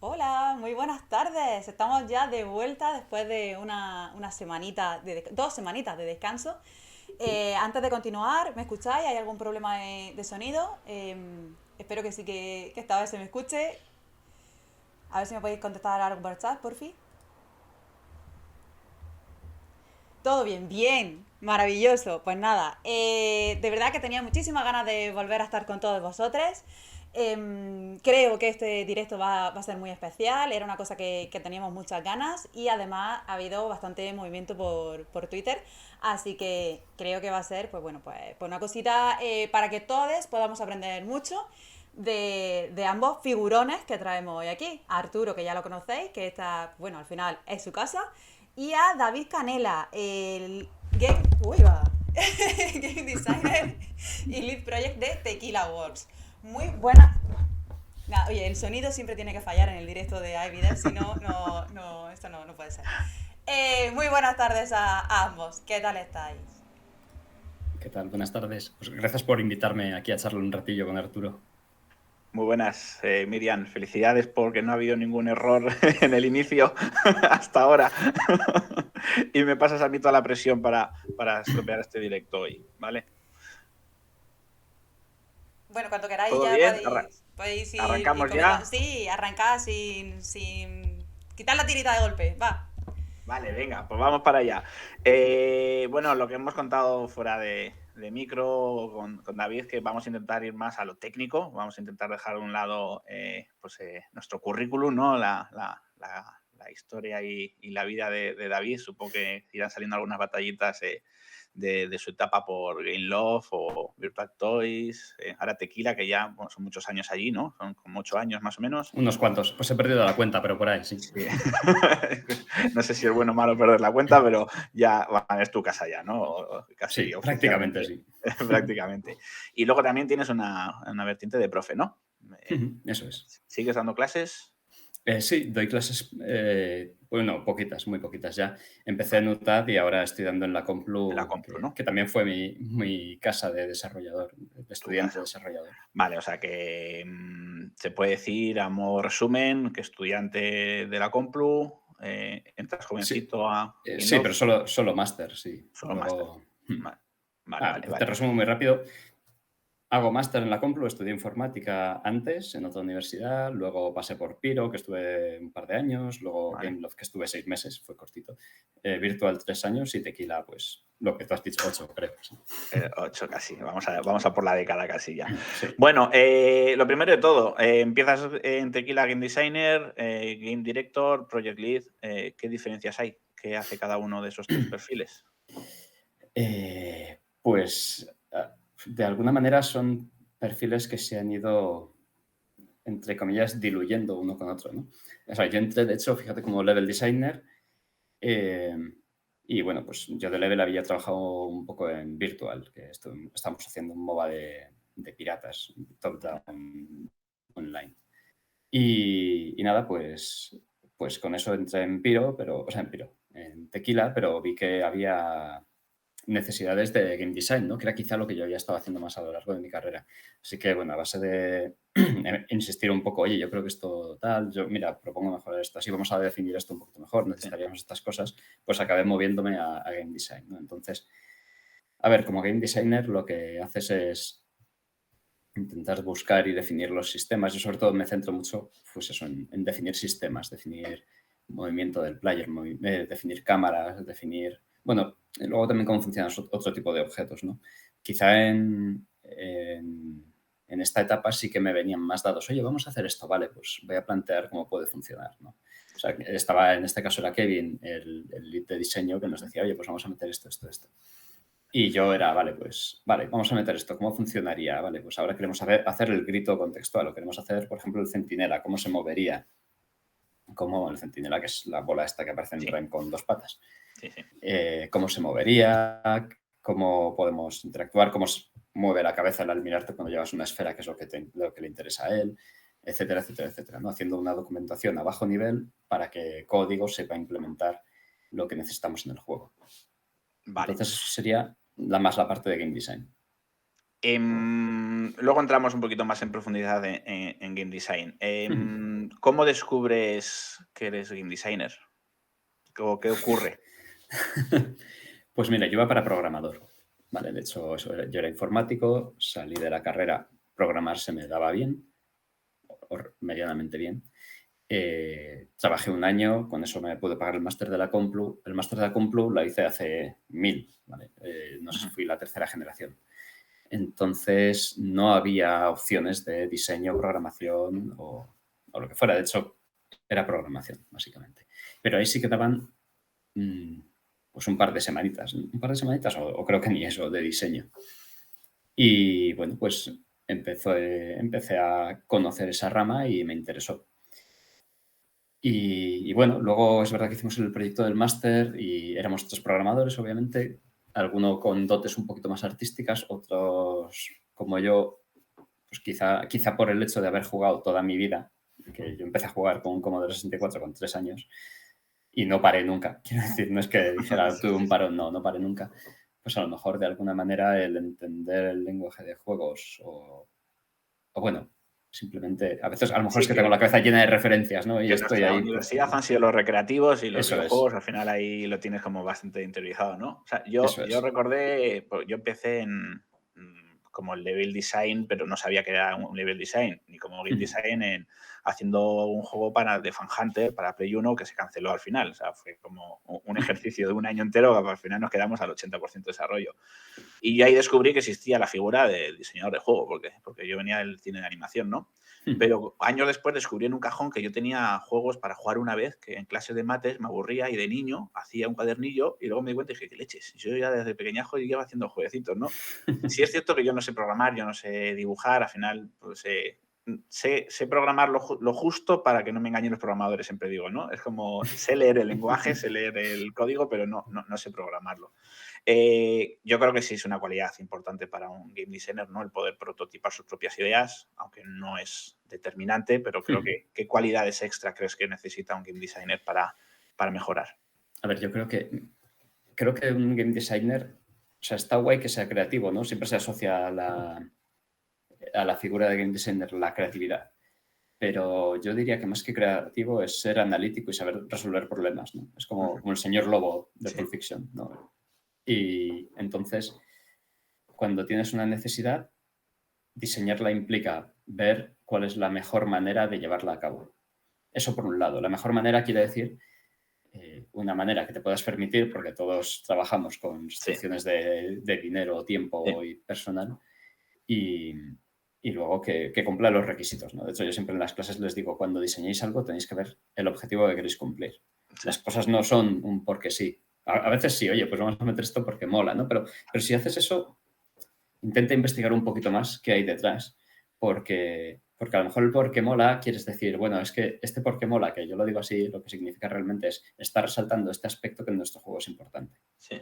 Hola, muy buenas tardes. Estamos ya de vuelta después de una semanita, 2 semanitas de descanso. Antes de continuar, ¿me escucháis? ¿Hay algún problema de sonido? Espero que sí que esta vez se me escuche. A ver si me podéis contestar algo por el chat, por fin. Todo bien, bien, maravilloso. Pues nada, de verdad que tenía muchísimas ganas de volver a estar con todos vosotros. Creo que este directo va a ser muy especial, era una cosa que teníamos muchas ganas y además ha habido bastante movimiento por Twitter, así que creo que va a ser, pues bueno, pues una cosita para que todos podamos aprender mucho de ambos figurones que traemos hoy aquí. A Arturo, que ya lo conocéis, que está, bueno, al final es su casa, y a David Canela, el game designer y lead project de Tequila Works. Muy buena. Nada, oye, el sonido siempre tiene que fallar en el directo de iVidev, si no, esto no puede ser. Muy buenas tardes a ambos. ¿Qué tal estáis? ¿Qué tal? Buenas tardes. Pues gracias por invitarme aquí a charlar un ratillo con Arturo. Muy buenas, Miriam. Felicidades porque no ha habido ningún error en el inicio hasta ahora. Y me pasas a mí toda la presión para estropear este directo hoy, ¿vale? Bueno, cuando queráis ¿Todo ya bien? podéis ir ¿Arrancamos comentando. ya? Sí, arrancad sin quitar la tirita de golpe. Va. Vale, venga, pues vamos para allá. Bueno, lo que hemos contado fuera de micro con David, que vamos a intentar ir más a lo técnico, vamos a intentar dejar a un lado nuestro currículum, ¿no? La historia y la vida de David. Supongo que irán saliendo algunas batallitas de su etapa por Game Love o Virtual Toys, ahora Tequila, que ya bueno, son muchos años allí, ¿no? Son como 8 años más o menos. Unos cuantos. Pues he perdido la cuenta, pero por ahí, sí. Sí. No sé si es bueno o malo perder la cuenta, pero ya es tu casa ya, ¿no? Sí, Casi prácticamente oficialmente, sí. prácticamente. Y luego también tienes una vertiente de profe, ¿no? Eso es. ¿Sigues dando clases? Sí, doy clases, bueno, poquitas, muy poquitas ya. Empecé en UTAD y ahora estoy dando en la En la Complu, Complu, ¿no? que también fue mi casa de desarrollador, de Tu estudiante casa. desarrollador. Vale, o sea que se puede decir, a modo resumen, que estudiante de la Complu, entras Sí, jovencito a Game sí, Love, pero solo máster, sí. solo máster. Luego, Vale, vale, vale, te vale. resumo muy rápido. Hago máster en la Complu, estudié informática antes en otra universidad, luego pasé por Piro, que estuve un par de años, luego Vale. Gameloft, que estuve 6 meses, fue cortito, Virtual 3 años y Tequila, pues lo que tú has dicho, 8, creo. Sí. 8 casi, vamos a por la década casi ya. Sí. Bueno, lo primero de todo, empiezas en Tequila Game Designer, Game Director, Project Lead. ¿Qué diferencias hay? ¿Qué hace cada uno de esos tres perfiles? Pues de alguna manera son perfiles que se han ido, entre comillas, diluyendo uno con otro, ¿no? O sea, yo entré, de hecho, fíjate, como level designer. Eh, y bueno, pues yo de Level había trabajado un poco en Virtual, que estamos haciendo un MOBA de piratas, top-down online. Y nada, pues con eso entré en Piro, pero, o sea, en Piro, en Tequila, pero vi que había necesidades de game design, ¿no? Que era quizá lo que yo había estado haciendo más a lo largo de mi carrera. Así que, bueno, a base de insistir un poco, oye, yo creo que esto tal, yo, mira, propongo mejorar esto, así vamos a definir esto un poquito mejor, Sí. necesitaríamos estas cosas, pues acabé moviéndome a game design, ¿no? Entonces, a ver, como game designer lo que haces es intentar buscar y definir los sistemas. Yo sobre todo me centro mucho, pues eso, en definir sistemas, definir movimiento del player, definir cámaras, definir, bueno, y luego también cómo funcionan otro tipo de objetos, ¿no? Quizá en esta etapa sí que me venían más dados. Oye, vamos a hacer esto, vale, pues voy a plantear cómo puede funcionar, ¿no? O sea, estaba, en este caso era Kevin, el lead de diseño, que nos decía, oye, pues vamos a meter esto, esto, esto. Y yo era, vale, pues, vale, vamos a meter esto, ¿cómo funcionaría? Vale, pues ahora queremos hacer el grito contextual, o queremos hacer, por ejemplo, el centinela, ¿cómo se movería? Como el centinela, que es la bola esta que aparece en Sí, REM con dos patas. sí, sí. ¿Cómo se movería? ¿Cómo podemos interactuar? ¿Cómo se mueve la cabeza al mirarte cuando llevas una esfera, que es lo que le interesa a él? Etcétera, etcétera, etcétera, ¿no? Haciendo una documentación a bajo nivel para que código sepa implementar lo que necesitamos en el juego. Vale. Entonces, eso sería más la parte de game design. Luego entramos un poquito más en profundidad en game design. ¿Cómo descubres que eres game designer? ¿Qué ocurre? Pues mira, yo iba para programador. Vale, de hecho, yo era informático, salí de la carrera, programar se me daba bien, o medianamente bien. Trabajé un año, con eso me pude pagar el máster de la Complu. El máster de la Complu la hice hace 1000, ¿vale? No sé si fui la tercera generación. Entonces, no había opciones de diseño, programación o lo que fuera. De hecho, era programación, básicamente. Pero ahí sí que daban pues un par de semanitas. Un par de semanitas o creo que ni eso, de diseño. Y bueno, pues empecé a conocer esa rama y me interesó. Y bueno, luego es verdad que hicimos el proyecto del máster y éramos 3 programadores, obviamente, alguno con dotes un poquito más artísticas, otros como yo, pues quizá por el hecho de haber jugado toda mi vida, que yo empecé a jugar con un Commodore 64 con 3 años y no paré nunca. Quiero decir, no es que dijera tuve un parón, no paré nunca. Pues a lo mejor de alguna manera el entender el lenguaje de juegos o bueno, simplemente, a veces a lo mejor es que tengo la cabeza llena de referencias, ¿no? Y Que estoy nuestra ahí. universidad han sido los recreativos y los Eso videojuegos, es, al final ahí lo tienes como bastante interiorizado, ¿no? O sea, yo eso es. recordé, pues, yo empecé como el level design, pero no sabía que era un level design, ni como game design haciendo un juego de Fan Hunter para Play 1 que se canceló al final. O sea, fue como un ejercicio de un año entero que al final nos quedamos al 80% de desarrollo. Y yo ahí descubrí que existía la figura del diseñador de juego, porque yo venía del cine de animación, ¿no? Pero años después descubrí en un cajón que yo tenía juegos para jugar una vez, que en clase de mates me aburría y de niño hacía un cuadernillo y luego me di cuenta y dije, ¿qué leches? Yo ya desde pequeñajo iba haciendo jueguecitos, ¿no? Sí es cierto que yo no sé programar, yo no sé dibujar, al final pues, sé programar lo justo para que no me engañen los programadores, siempre digo, ¿no? Es como, sé leer el lenguaje, sé leer el código, pero no sé programarlo. Yo creo que sí es una cualidad importante para un game designer, ¿no? El poder prototipar sus propias ideas, aunque no es determinante, pero creo que ¿qué cualidades extra crees que necesita un game designer para mejorar? A ver, yo creo que un game designer, o sea, está guay que sea creativo, ¿no? Siempre se asocia a la figura de game designer la creatividad. Pero yo diría que más que creativo es ser analítico y saber resolver problemas, ¿no? Es como el señor Lobo de Pulp Fiction, ¿no? Y entonces, cuando tienes una necesidad, diseñarla implica ver cuál es la mejor manera de llevarla a cabo. Eso por un lado. La mejor manera quiere decir una manera que te puedas permitir, porque todos trabajamos con restricciones de dinero, tiempo y personal, y luego que cumpla los requisitos, ¿no? De hecho, yo siempre en las clases les digo, cuando diseñéis algo tenéis que ver el objetivo que queréis cumplir. Las cosas no son un porque sí. A veces sí, oye, pues vamos a meter esto porque mola, ¿no? Pero si haces eso, intenta investigar un poquito más qué hay detrás, porque a lo mejor el por qué mola quieres decir, bueno, es que este por qué mola, que yo lo digo así, lo que significa realmente es estar resaltando este aspecto que en nuestro juego es importante. Sí.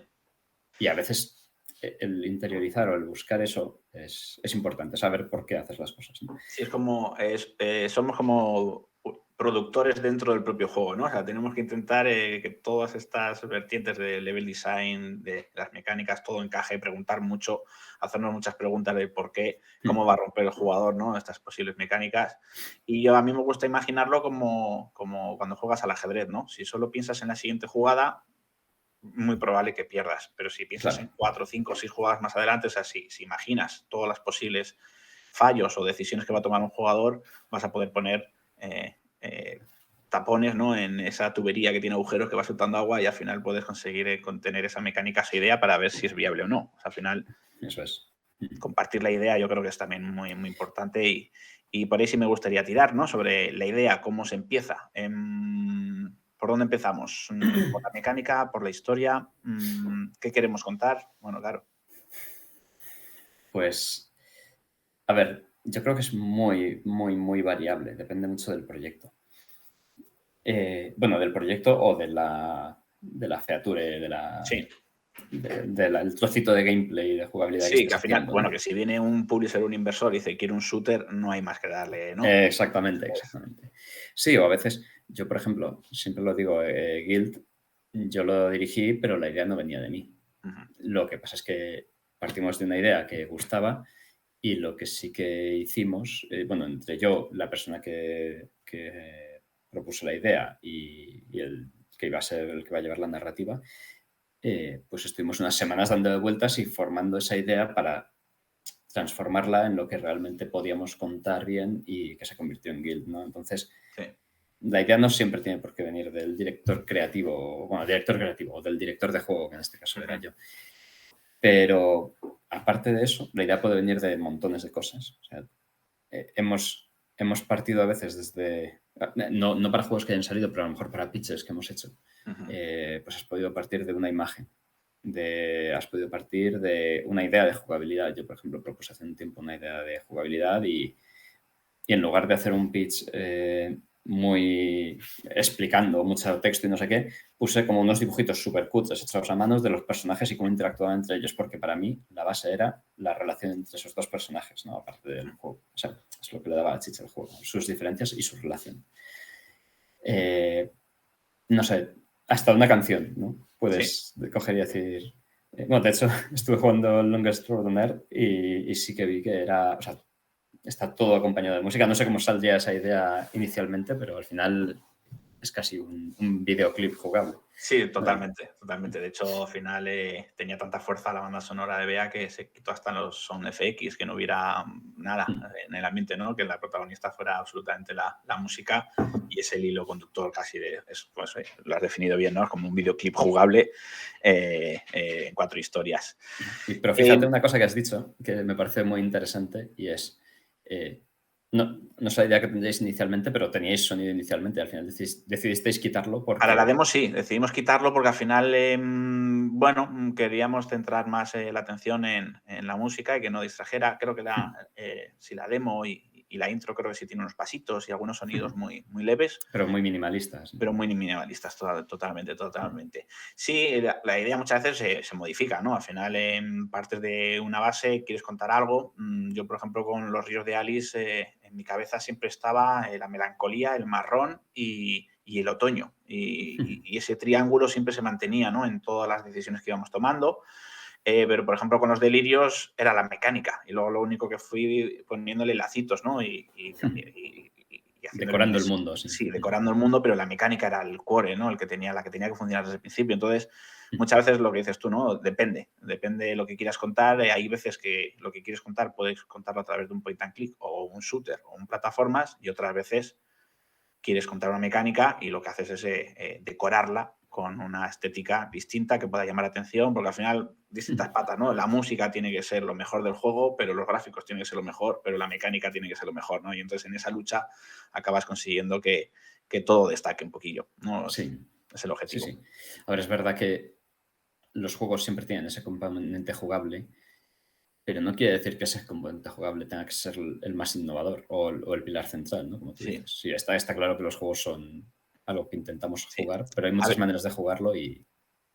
Y a veces el interiorizar o el buscar eso es importante, saber por qué haces las cosas, ¿no? Sí, es como, somos como productores dentro del propio juego, ¿no? O sea, tenemos que intentar que todas estas vertientes de level design, de las mecánicas, todo encaje, preguntar mucho, hacernos muchas preguntas de por qué, cómo va a romper el jugador, ¿no? Estas posibles mecánicas. Y a mí me gusta imaginarlo como cuando juegas al ajedrez, ¿no? Si solo piensas en la siguiente jugada, muy probable que pierdas. Pero si piensas en 4, 5, 6 jugadas más adelante, o sea, si imaginas todas las posibles fallos o decisiones que va a tomar un jugador, vas a poder poner tapones, ¿no? En esa tubería que tiene agujeros que va soltando agua y al final puedes conseguir contener esa mecánica, esa idea para ver si es viable o no. O sea, al final, eso es. Compartir la idea yo creo que es también muy, muy importante y por ahí sí me gustaría tirar, ¿no? Sobre la idea, cómo se empieza. ¿Por dónde empezamos? ¿Por la mecánica? ¿Por la historia? ¿Qué queremos contar? Bueno, claro. Pues, a ver, yo creo que es muy, muy, muy variable, depende mucho del proyecto. Bueno, del proyecto o de la feature, Sí. del trocito de gameplay, de jugabilidad que Sí, que estés al final, haciendo, bueno, ¿no? que si viene un publisher o un inversor y dice quiere un shooter, no hay más que darle, ¿no? Exactamente. Sí, o a veces, yo por ejemplo, siempre lo digo, Guild, yo lo dirigí, pero la idea no venía de mí. Lo que pasa es que partimos de una idea que gustaba Y lo que sí que hicimos, bueno, entre yo, la persona que propuso la idea y el que iba a ser el que va a llevar la narrativa, pues estuvimos unas semanas dando vueltas y formando esa idea para transformarla en lo que realmente podíamos contar bien y que se convirtió en Guild, ¿no? Entonces, Sí. la idea no siempre tiene por qué venir del director creativo, bueno, director creativo o del director de juego, que en este caso era yo. Pero aparte de eso, la idea puede venir de montones de cosas. O sea, hemos partido a veces desde, no para juegos que hayan salido, pero a lo mejor para pitches que hemos hecho, pues has podido partir de una imagen, has podido partir de una idea de jugabilidad. Yo, por ejemplo, propuse hace un tiempo una idea de jugabilidad y en lugar de hacer un pitch muy explicando mucho texto y no sé qué, puse como unos dibujitos súper cutres hechos a manos de los personajes y cómo interactuaban entre ellos, porque para mí la base era la relación entre esos dos personajes, ¿no? Aparte del juego. O sea, es lo que le daba la chicha al juego, sus diferencias y su relación. No sé, hasta una canción, ¿no? Puedes coger y decir... bueno, de hecho, estuve jugando Longest Road on Earth y sí que vi que era... O sea, está todo acompañado de música. No sé cómo saldría esa idea inicialmente, pero al final es casi un videoclip jugable. Sí, totalmente, totalmente. De hecho, al final tenía tanta fuerza la banda sonora de Bea que se quitó hasta los sound FX, que no hubiera nada en el ambiente, ¿no? Que la protagonista fuera absolutamente la música y es el hilo conductor casi de eso. Pues lo has definido bien, ¿no? Como un videoclip jugable en 4 historias. Pero fíjate una cosa que has dicho que me parece muy interesante y es... no es la idea que tendríais inicialmente, pero teníais sonido inicialmente. Al final decidisteis quitarlo porque... Para la demo sí, decidimos quitarlo porque al final, bueno, queríamos centrar más la atención en la música y que no distrajera. Creo que si la demo y la intro creo que sí tiene unos pasitos y algunos sonidos muy, muy leves. Pero muy minimalistas. Pero muy minimalistas, totalmente. Sí, la idea muchas veces se modifica, ¿no? Al final, en partes de una base, quieres contar algo. Yo, por ejemplo, con Los ríos de Alice, en mi cabeza siempre estaba la melancolía, el marrón y el otoño. Y ese triángulo siempre se mantenía, ¿no? En todas las decisiones que íbamos tomando. Pero, por ejemplo, con los delirios era la mecánica. Y luego lo único que fui poniéndole lacitos, ¿no? Y decorando el mundo, sí. Sí, decorando el mundo, pero la mecánica era el core, ¿no? La que tenía que funcionar desde el principio. Entonces, muchas veces lo que dices tú, ¿no? Depende de lo que quieras contar. Hay veces que lo que quieres contar puedes contarlo a través de un point and click o un shooter o un plataformas y otras veces quieres contar una mecánica y lo que haces es decorarla con una estética distinta que pueda llamar la atención, porque al final distintas patas, ¿no? La música tiene que ser lo mejor del juego, pero los gráficos tienen que ser lo mejor, pero la mecánica tiene que ser lo mejor, ¿no? Y entonces en esa lucha acabas consiguiendo que todo destaque un poquillo, ¿no? Sí. Es el objetivo. Sí. Ahora, es verdad que los juegos siempre tienen ese componente jugable, pero no quiere decir que ese componente jugable tenga que ser el más innovador o el pilar central, ¿no? Como tú dices. Sí, está claro que los juegos son algo que intentamos jugar, pero hay muchas maneras de jugarlo y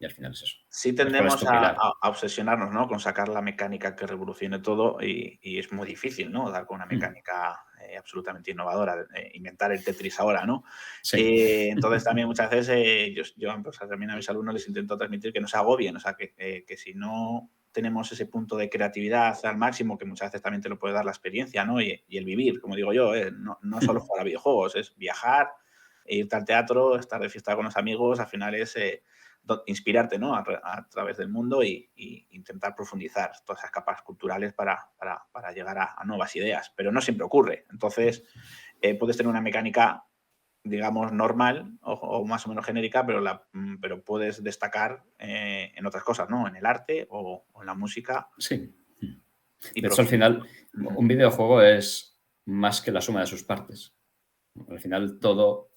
al final es eso. Sí tendemos a obsesionarnos, ¿no? Con sacar la mecánica que revolucione todo y es muy difícil, ¿no? Dar con una mecánica absolutamente innovadora, inventar el Tetris ahora, ¿no? Sí. Entonces también muchas veces yo pues, también a mis alumnos les intento transmitir que no se agobien, o sea, que si no tenemos ese punto de creatividad al máximo, que muchas veces también te lo puede dar la experiencia, ¿no? Y el vivir, como digo yo, no solo jugar a videojuegos, es viajar, irte al teatro, estar de fiesta con los amigos, al final es inspirarte, ¿no? a través del mundo y intentar profundizar todas esas capas culturales para llegar a nuevas ideas. Pero no siempre ocurre. Entonces, puedes tener una mecánica, digamos, normal o más o menos genérica, pero puedes destacar en otras cosas, ¿no? En el arte o en la música. Sí. De hecho, al final, un videojuego es más que la suma de sus partes. Al final, todo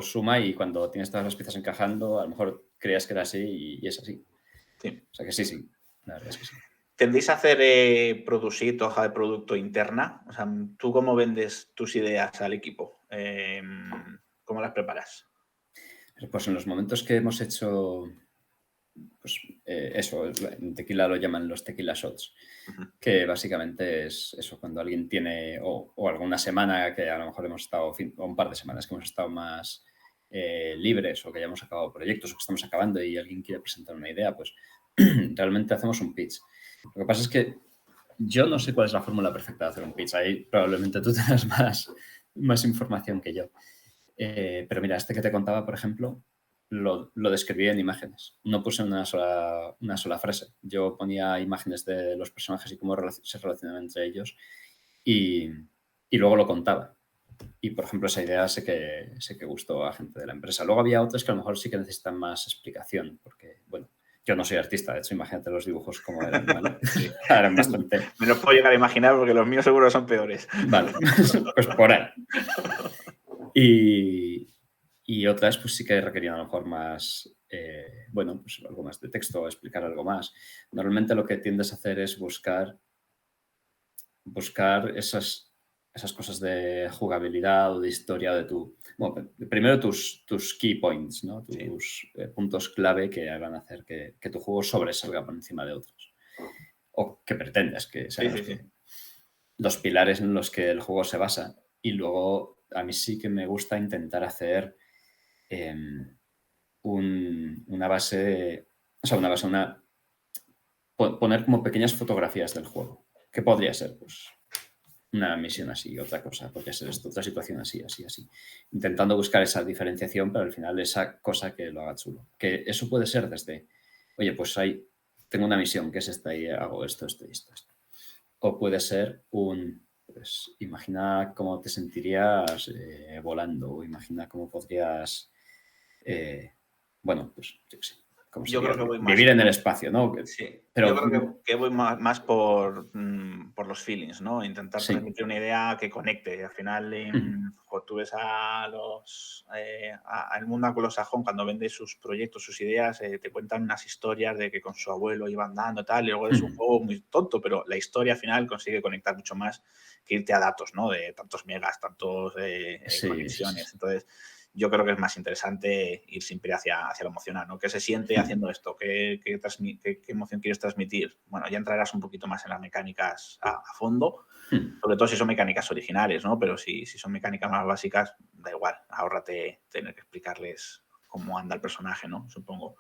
suma y cuando tienes todas las piezas encajando, a lo mejor creías que era así y es así. Sí. O sea que sí, la verdad es que sí. ¿Tendéis a hacer producir hoja de producto interna? O sea, ¿tú cómo vendes tus ideas al equipo? ¿Cómo las preparas? Pues en los momentos que hemos hecho, pues eso, en tequila lo llaman los tequila shots, que básicamente es eso, cuando alguien tiene, o alguna semana que a lo mejor hemos estado, o un par de semanas que hemos estado más libres o que ya hemos acabado proyectos o que estamos acabando y alguien quiere presentar una idea, pues realmente hacemos un pitch. Lo que pasa es que yo no sé cuál es la fórmula perfecta de hacer un pitch. Ahí probablemente tú tengas más información que yo. Pero mira, este que te contaba, por ejemplo, lo describí en imágenes. No puse una sola frase. Yo ponía imágenes de los personajes y cómo se relacionaban entre ellos y luego lo contaba. Y, por ejemplo, esa idea sé que gustó a gente de la empresa. Luego había otras que a lo mejor sí que necesitan más explicación, porque, bueno, yo no soy artista, de hecho, imagínate los dibujos como eran, ¿vale? Sí. Eran bastante... Me los puedo llegar a imaginar porque los míos seguro son peores. Vale, pues por ahí. Y otras, pues sí que requerían a lo mejor más, bueno, pues algo más de texto, explicar algo más. Normalmente lo que tiendes a hacer es buscar esas cosas de jugabilidad o de historia de tu... Bueno, primero tus key points, ¿no? Tus puntos clave que hagan hacer que tu juego sobresalga por encima de otros. O que pretendas que sean los pilares en los que el juego se basa. Y luego a mí sí que me gusta intentar hacer una base, poner como pequeñas fotografías del juego. ¿Qué podría ser? Pues una misión así, otra cosa, podría ser esto, otra situación así, así, así. Intentando buscar esa diferenciación, pero al final esa cosa que lo haga chulo. Que eso puede ser desde, oye, pues tengo una misión que es esta y hago esto, esto y esto. O puede ser pues imagina cómo te sentirías volando, o imagina cómo podrías, bueno, pues yo qué sé, cómo Yo sería creo que voy más. vivir en el espacio, ¿no? Sí, Pero, yo creo que voy más por los feelings, ¿no? Intentar sí. transmitir una idea que conecte. Al final, tú ves al mundo anglosajón cuando vende sus proyectos, sus ideas, te cuentan unas historias de que con su abuelo iban dando tal, y luego es un juego muy tonto, pero la historia al final consigue conectar mucho más que irte a datos, ¿no? De tantos megas, tantos conexiones. Sí. Entonces, yo creo que es más interesante ir siempre hacia lo emocional, ¿no? ¿Qué se siente haciendo esto? ¿Qué emoción quieres transmitir? Bueno, ya entrarás un poquito más en las mecánicas a fondo, sobre todo si son mecánicas originales, ¿no? Pero si son mecánicas más básicas, da igual, ahórrate tener que explicarles cómo anda el personaje, ¿no? Supongo.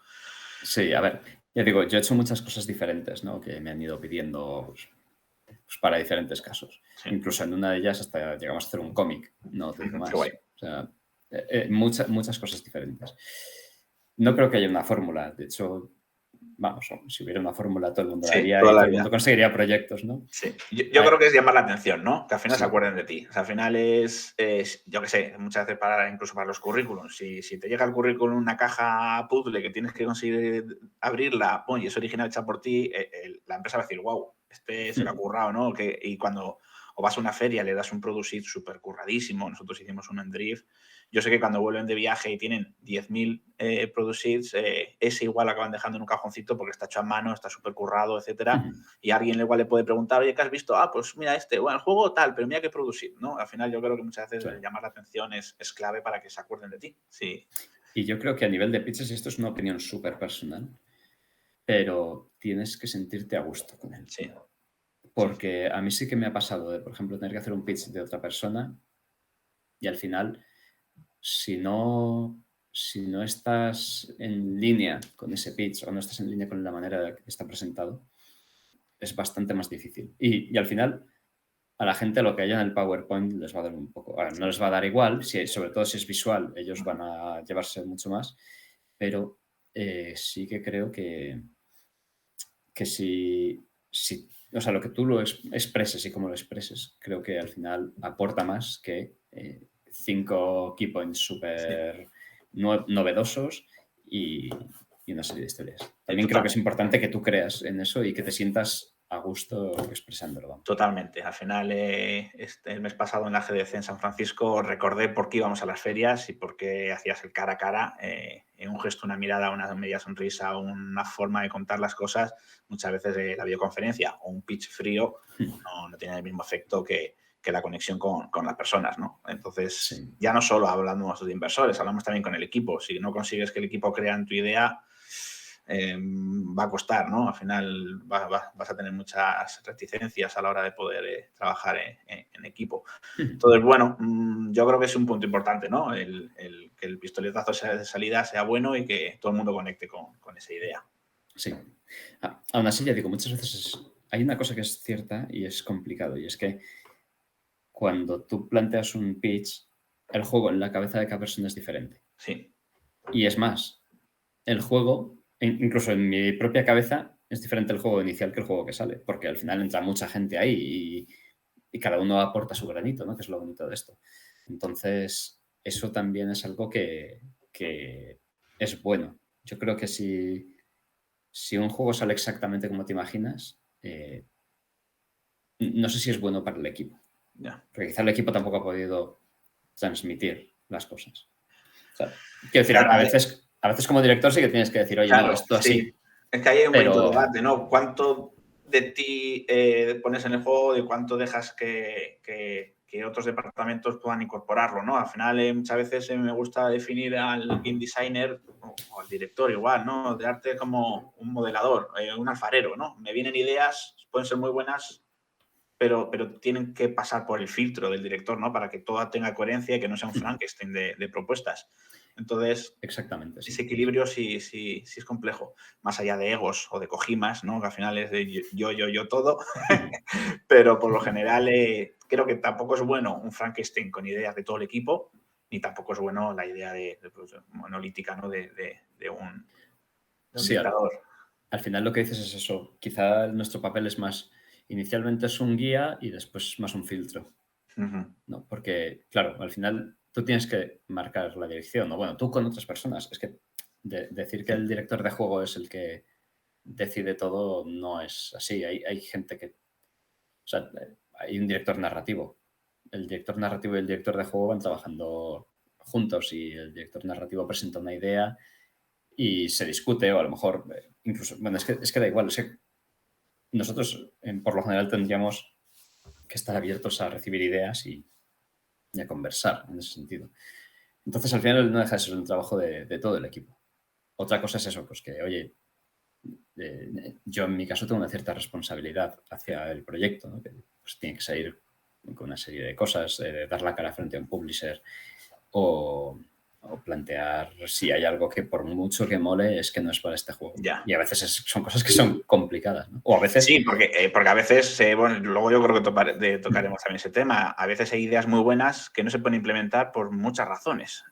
Sí, a ver, ya digo, yo he hecho muchas cosas diferentes, ¿no? Que me han ido pidiendo pues para diferentes casos. Sí. Incluso en una de ellas hasta llegamos a hacer un cómic, no te digo más. Qué guay. O sea, muchas cosas diferentes. No creo que haya una fórmula. De hecho, vamos, si hubiera una fórmula todo el mundo la haría y todo el mundo conseguiría proyectos, ¿no? Sí, yo creo que es llamar la atención, ¿no? Que al final se acuerden de ti. O sea, al final es yo qué sé, muchas veces incluso para los currículums. Si te llega el currículum una caja puzzle que tienes que conseguir abrirla, y es original hecha por ti, la empresa va a decir, wow, este se lo ha currado, ¿no? Y cuando o vas a una feria, le das un product súper curradísimo. Nosotros hicimos uno en Drift. Yo sé que cuando vuelven de viaje y tienen 10.000 product sheets, ese igual lo acaban dejando en un cajoncito porque está hecho a mano, está súper currado, etcétera. Y alguien igual le puede preguntar, oye, ¿qué has visto? Ah, pues mira bueno, el juego tal, pero mira qué producir, ¿no? Al final yo creo que muchas veces llamar la atención es clave para que se acuerden de ti. Sí. Y yo creo que a nivel de pitches, y esto es una opinión súper personal, pero tienes que sentirte a gusto con él. Sí. Porque a mí sí que me ha pasado de, por ejemplo, tener que hacer un pitch de otra persona y al final, si no estás en línea con ese pitch o no estás en línea con la manera que está presentado, es bastante más difícil. Y al final, a la gente lo que haya en el PowerPoint les va a dar un poco... Ahora, no les va a dar igual, sobre todo si es visual, ellos van a llevarse mucho más, pero sí que creo que si o sea, lo que tú lo expreses y cómo lo expreses, creo que al final aporta más que 5 key points súper novedosos y una serie de historias. También creo que es importante que tú creas en eso y que te sientas a gusto expresándolo. Totalmente. Al final, el mes pasado en la GDC en San Francisco recordé por qué íbamos a las ferias y por qué hacías el cara a cara. Un gesto, una mirada, una media sonrisa, una forma de contar las cosas. Muchas veces la videoconferencia o un pitch frío no tiene el mismo efecto que la conexión con las personas, ¿no? Entonces, ya no solo hablamos de inversores, hablamos también con el equipo. Si no consigues que el equipo crea en tu idea, va a costar, ¿no? Al final vas a tener muchas reticencias a la hora de poder trabajar en equipo. Entonces, bueno, yo creo que es un punto importante, ¿no? Que el pistoletazo de salida sea bueno y que todo el mundo conecte con esa idea. Sí. Aún así, ya digo, muchas veces hay una cosa que es cierta y es complicado, y es que cuando tú planteas un pitch, el juego en la cabeza de cada persona es diferente. Sí. Y es más, el juego, incluso en mi propia cabeza, es diferente el juego inicial que el juego que sale, porque al final entra mucha gente ahí y cada uno aporta su granito, ¿no? Que es lo bonito de esto. Entonces, eso también es algo que es bueno. Yo creo que si un juego sale exactamente como te imaginas, no sé si es bueno para el equipo. Ya. Porque quizá el equipo tampoco ha podido transmitir las cosas. O sea, quiero decir, Claro, a veces como director sí que tienes que decir, oye, no, claro, esto sí. así. Es que ahí hay un bonito Pero debate, ¿no? ¿Cuánto de ti pones en el juego y cuánto dejas que otros departamentos puedan incorporarlo, ¿no? Al final, muchas veces me gusta definir al game designer o al director igual, ¿no? De arte como un modelador, un alfarero, ¿no? Me vienen ideas, pueden ser muy buenas, pero tienen que pasar por el filtro del director, ¿no? Para que todo tenga coherencia y que no sea un Frankenstein de propuestas. Entonces, exactamente, ese sí. equilibrio sí es complejo, más allá de egos o de cojimas, ¿no? Que al final es de yo todo, pero por lo general creo que tampoco es bueno un Frankenstein con ideas de todo el equipo, ni tampoco es bueno la idea de monolítica, ¿no? De un Sí, dictador. al final lo que dices es eso. Quizá nuestro papel es más, inicialmente es un guía y después más un filtro, Ujú. ¿no? Porque, claro, al final tú tienes que marcar la dirección, o bueno, tú con otras personas. Es que decir que el director de juego es el que decide todo no es así. Hay gente que, o sea, hay un director narrativo. El director narrativo y el director de juego van trabajando juntos y el director narrativo presenta una idea y se discute o a lo mejor incluso, bueno, es que da igual, es que nosotros por lo general tendríamos que estar abiertos a recibir ideas y a conversar en ese sentido. Entonces al final no deja de ser un trabajo de todo el equipo. Otra cosa es eso, pues que, oye, yo en mi caso tengo una cierta responsabilidad hacia el proyecto, ¿no? Que pues, tiene que salir con una serie de cosas, dar la cara frente a un publisher o plantear si hay algo que por mucho que mole es que no es para este juego. Ya. Y a veces son cosas que son complicadas, ¿no? O a veces... Sí, porque a veces, bueno, luego yo creo que tocaremos también ese tema. A veces hay ideas muy buenas que no se pueden implementar por muchas razones.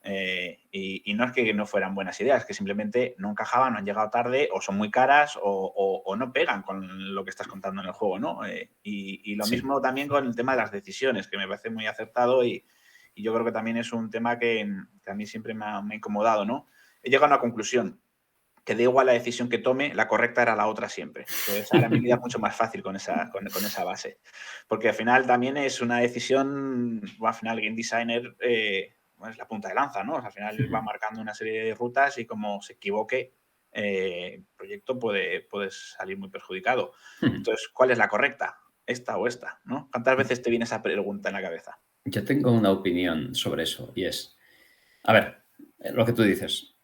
Y no es que no fueran buenas ideas, que simplemente no encajaban, no han llegado tarde, o son muy caras, o no pegan con lo que estás contando en el juego, ¿no? Y lo Sí. mismo también con el tema de las decisiones, que me parece muy acertado y yo creo que también es un tema que a mí siempre me ha incomodado, ¿no? He llegado a una conclusión que da igual la decisión que tome, la correcta era la otra siempre. Entonces, ahora mi vida es mucho más fácil con esa base. Porque al final también es una decisión, al final el game designer es la punta de lanza, ¿no? O sea, al final va marcando una serie de rutas y como se equivoque, el proyecto puede salir muy perjudicado. Entonces, ¿cuál es la correcta? ¿Esta o esta? ¿No? ¿Cuántas veces te viene esa pregunta en la cabeza? Yo tengo una opinión sobre eso y es, a ver, lo que tú dices,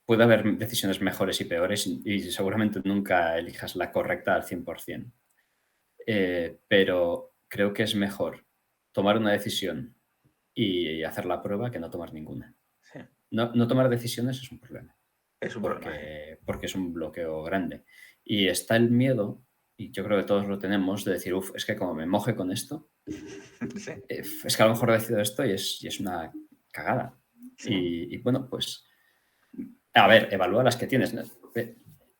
puede haber decisiones mejores y peores y seguramente nunca elijas la correcta al 100%. Pero creo que es mejor tomar una decisión y hacer la prueba que no tomar ninguna. Sí, No tomar decisiones es un problema, es un problema. porque es un bloqueo grande. Y está el miedo, y yo creo que todos lo tenemos, de decir, es que como me moje con esto, Sí, es que a lo mejor decido esto y es una cagada. sí. Y bueno, pues, a ver, evalúa las que tienes, ¿no?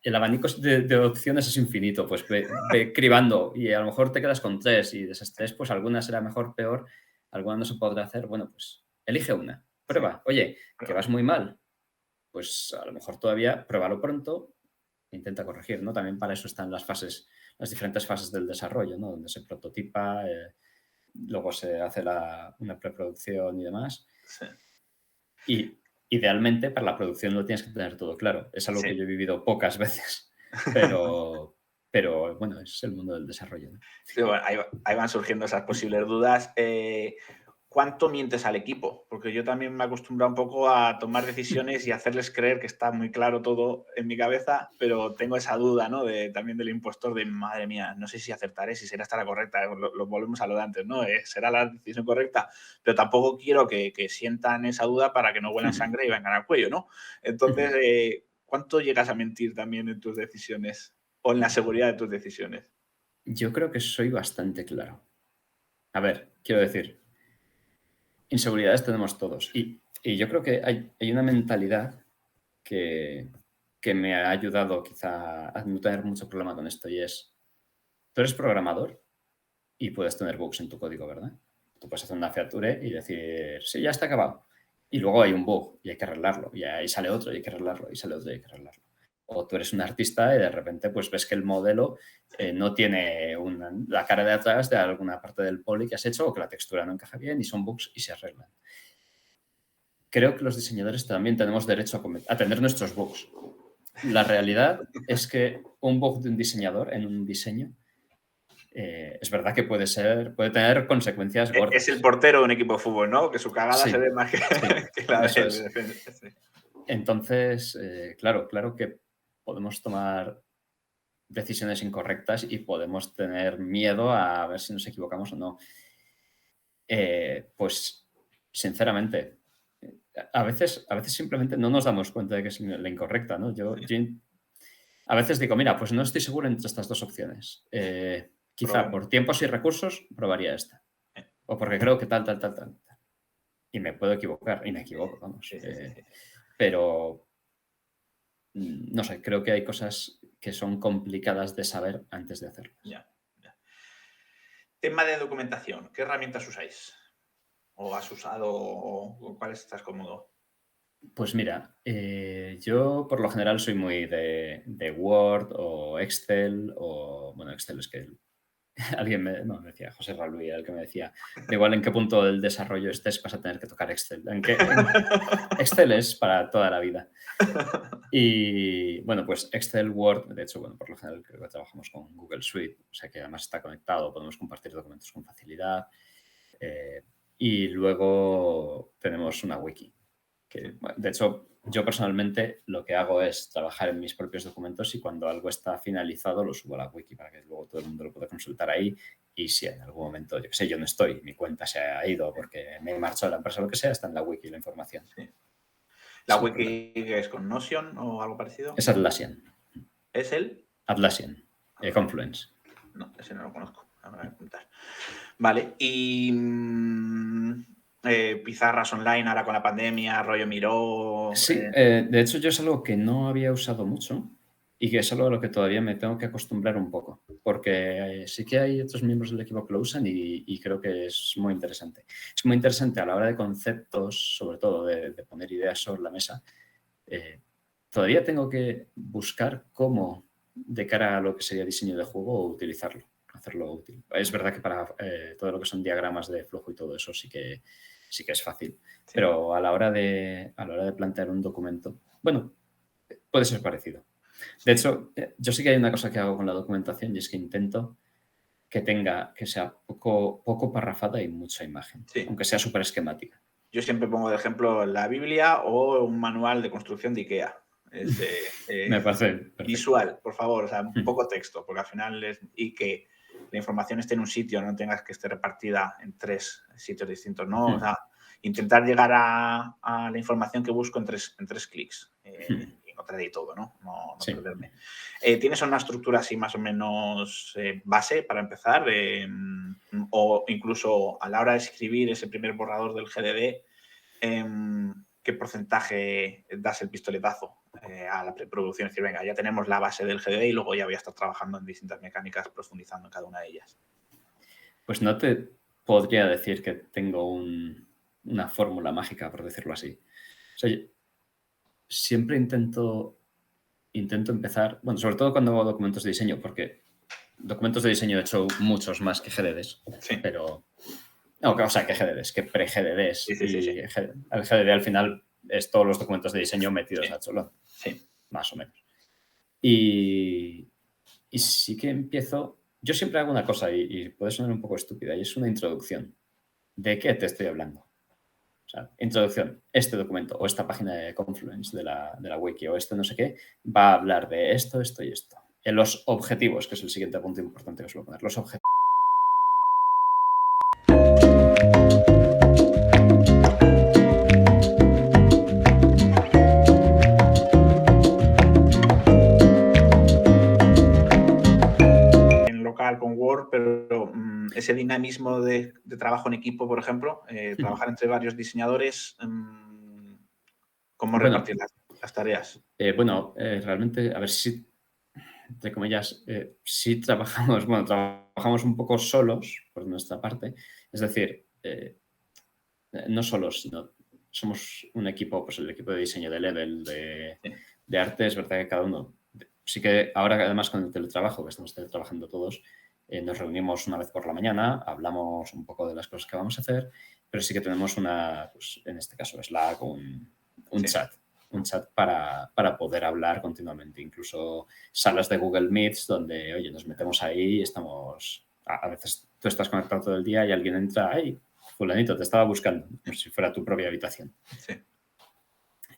El abanico de opciones es infinito, pues ve cribando y a lo mejor te quedas con 3 y de esas 3, pues alguna será mejor, peor, alguna no se podrá hacer. Bueno, pues elige una, Sí. prueba. Oye, que vas muy mal, pues a lo mejor todavía pruébalo pronto e intenta corregir, ¿no? También para eso están las diferentes fases del desarrollo, ¿no? Donde se prototipa, luego se hace una preproducción y demás. Sí. Y idealmente para la producción lo tienes que tener todo claro. Es algo Sí. que yo he vivido pocas veces, pero bueno, es el mundo del desarrollo, ¿no? Sí, bueno, ahí van surgiendo esas posibles dudas. ¿Cuánto mientes al equipo? Porque yo también me he acostumbrado un poco a tomar decisiones y hacerles creer que está muy claro todo en mi cabeza, pero tengo esa duda, ¿no? También del impostor de, madre mía, no sé si acertaré, si será esta la correcta. Lo volvemos a lo de antes, ¿no? ¿Será la decisión correcta? Pero tampoco quiero que sientan esa duda para que no huelan sangre y vengan al cuello, ¿no? Entonces, ¿cuánto llegas a mentir también en tus decisiones o en la seguridad de tus decisiones? Yo creo que soy bastante claro. A ver, quiero decir, inseguridades tenemos todos. Y yo creo que hay una mentalidad que me ha ayudado quizá a no tener mucho problema con esto, y es, tú eres programador y puedes tener bugs en tu código, ¿verdad? Tú puedes hacer una feature y decir, sí, ya está acabado. Y luego hay un bug y hay que arreglarlo. Y ahí sale otro y hay que arreglarlo. Y sale otro y hay que arreglarlo. O tú eres un artista y de repente pues ves que el modelo no tiene la cara de atrás de alguna parte del poly que has hecho, o que la textura no encaja bien, y son bugs y se arreglan. Creo que los diseñadores también tenemos derecho a tener nuestros bugs. La realidad es que un bug de un diseñador en un diseño es verdad que puede tener consecuencias gordas. Es el portero de un equipo de fútbol, ¿no? Que su cagada Sí, se ve más que, que la de defensa. Sí. Entonces, claro que podemos tomar decisiones incorrectas y podemos tener miedo a ver si nos equivocamos o no. Pues, sinceramente, a veces simplemente no nos damos cuenta de que es la incorrecta, ¿no? Yo a veces digo, mira, pues no estoy seguro entre estas dos opciones. Quizá por tiempos y recursos probaría esta. O porque creo que tal. Y me puedo equivocar, y me equivoco, vamos. Sí. Pero, no sé, creo que hay cosas que son complicadas de saber antes de hacerlas. Ya. Tema de documentación. ¿Qué herramientas usáis? ¿O has usado o con cuáles estás cómodo? Pues mira, yo por lo general soy muy de Word o Excel, o bueno, Excel es que alguien me decía, José Raluí, el que me decía, da igual en qué punto del desarrollo estés, vas a tener que tocar Excel. Excel es para toda la vida. Y bueno, pues Excel, Word, de hecho, bueno, por lo general creo que trabajamos con Google Suite, o sea que además está conectado, podemos compartir documentos con facilidad. Y luego tenemos una wiki, que de hecho yo personalmente lo que hago es trabajar en mis propios documentos, y cuando algo está finalizado lo subo a la wiki para que luego todo el mundo lo pueda consultar ahí. Y si en algún momento, yo qué sé, yo no estoy, mi cuenta se ha ido porque me he marchado de la empresa o lo que sea, está en la wiki la información. Sí. ¿La wiki es con Notion o algo parecido? Es Atlassian. ¿Es el? Atlassian, Confluence. No, ese no lo conozco. Habrá que apuntar. Vale, y pizarras online ahora con la pandemia, rollo Miro. Sí, de hecho yo es algo que no había usado mucho y que es algo a lo que todavía me tengo que acostumbrar un poco, porque sí que hay otros miembros del equipo que lo usan y creo que es muy interesante. Es muy interesante a la hora de conceptos, sobre todo de poner ideas sobre la mesa. Todavía tengo que buscar cómo, de cara a lo que sería diseño de juego, utilizarlo, hacerlo útil. Es verdad que para todo lo que son diagramas de flujo y todo eso sí que es fácil. Sí. Pero a la hora de plantear un documento, bueno, puede ser parecido. De hecho, yo sí que hay una cosa que hago con la documentación, y es que intento que sea poco parrafada y mucha imagen, sí, aunque sea súper esquemática. Yo siempre pongo de ejemplo la Biblia o un manual de construcción de IKEA. Me parece visual, por favor, o sea, un poco texto, porque al final y que la información esté en un sitio, no tengas que estar repartida en 3 sitios distintos, ¿no? O sea, intentar llegar a la información que busco en tres clics y encontrar ahí todo, ¿no? No sí, perderme. ¿Tienes una estructura así más o menos base para empezar? O incluso a la hora de escribir ese primer borrador del GDD, ¿qué porcentaje das el pistoletazo a la preproducción? Es decir, venga, ya tenemos la base del GDD y luego ya voy a estar trabajando en distintas mecánicas, profundizando en cada una de ellas. Pues no te podría decir que tengo una fórmula mágica, por decirlo así. O sea, siempre intento empezar, bueno, sobre todo cuando hago documentos de diseño, porque documentos de diseño he hecho muchos más que GDDs, sí, pero... No, o sea, que GDDs, que pre-GDDs. Sí. El GDD al final es todos los documentos de diseño metidos a cholón. Sí. Más o menos. Y sí que empiezo... Yo siempre hago una cosa y puede sonar un poco estúpida, y es una introducción. ¿De qué te estoy hablando? O sea, introducción. Este documento o esta página de Confluence de la wiki o no sé qué va a hablar de esto y esto. En los objetivos, que es el siguiente punto importante que os voy a poner. Los objetivos. trabajar con Word, pero ese dinamismo de trabajo en equipo, por ejemplo, trabajar entre varios diseñadores, ¿cómo Bueno, repartir las tareas? realmente, a ver si, entre comillas, sí trabajamos, bueno, trabajamos un poco solos por nuestra parte. Es decir, no solos, sino somos un equipo, pues el equipo de diseño de Level, Sí, de arte, es verdad que cada uno. Sí que ahora, además, con el teletrabajo, que estamos teletrabajando todos, nos reunimos una vez por la mañana, hablamos un poco de las cosas que vamos a hacer, pero sí que tenemos pues, en este caso Slack, un sí. chat. Un chat para poder hablar continuamente. Incluso salas de Google Meets donde, oye, nos metemos ahí y estamos... A veces tú estás conectado todo el día y alguien entra, ¡ay, fulanito, te estaba buscando! Como si fuera tu propia habitación. Sí.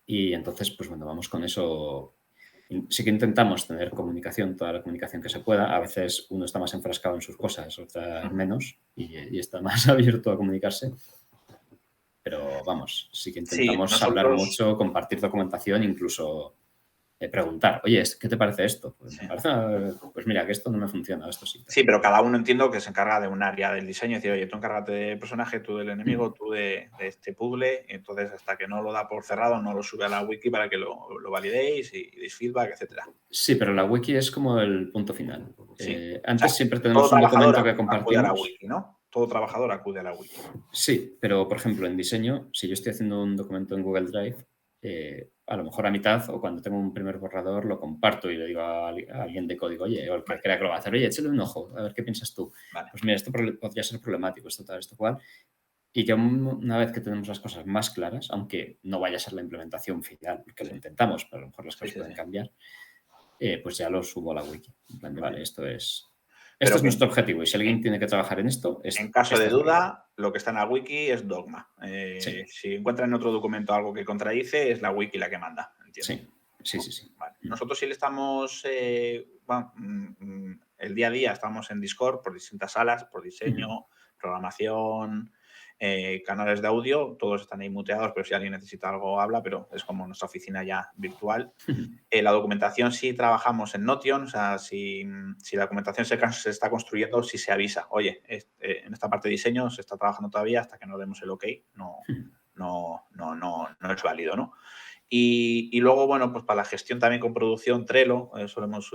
Y entonces, pues bueno, vamos con eso. Sí que intentamos tener comunicación, toda la comunicación que se pueda. A veces uno está más enfrascado en sus cosas, otras menos, y está más abierto a comunicarse. Pero vamos, sí que Sí, intentamos hablar nosotros, mucho, compartir documentación, incluso preguntar, oye, ¿qué te parece esto? Pues me sí. parece, pues mira, que esto no me funciona, esto sí. Sí, pero cada uno entiendo que se encarga de un área del diseño. Es decir, oye, tú encárgate del personaje, tú del enemigo, tú de este puzzle. Y entonces, hasta que no lo da por cerrado, no lo sube a la wiki para que lo validéis y deis feedback, etcétera. Sí, pero la wiki es como el punto final. Sí. O sea, Antes siempre todo tenemos un trabajador documento que acude a la compartimos. wiki, ¿no? Todo trabajador acude a la wiki. Sí, pero por ejemplo, en diseño, si yo estoy haciendo un documento en Google Drive, a lo mejor a mitad o cuando tengo un primer borrador lo comparto y le digo a alguien de código, oye, o el que Vale, crea que lo va a hacer, oye, échale un ojo, a ver qué piensas tú. vale. Pues mira, esto podría ser problemático, esto tal, esto cual. Y ya una vez que tenemos las cosas más claras, aunque no vaya a ser la implementación final, porque lo Sí, intentamos, pero a lo mejor las sí, cosas sí, pueden sí. cambiar, pues ya lo subo a la wiki. En plan de, Muy vale, bien. esto Pero es que nuestro objetivo y si en, alguien tiene que trabajar en esto, en caso de esta es la idea. duda, lo que está en la wiki es dogma. Sí, Si encuentran en otro documento algo que contradice, es la wiki la que manda, entiendo. sí, sí, sí, sí. Vale. Nosotros sí le estamos, el día a día estamos en Discord por distintas salas, por diseño, programación, canales de audio, todos están ahí muteados, pero si alguien necesita algo habla, pero es como nuestra oficina ya virtual. La documentación sí trabajamos en Notion, o sea, si la documentación se está construyendo, sí se avisa, oye, en esta parte de diseño se está trabajando todavía hasta que no demos el OK, no es válido, ¿no? Y luego, bueno, pues para la gestión también con producción Trello, solemos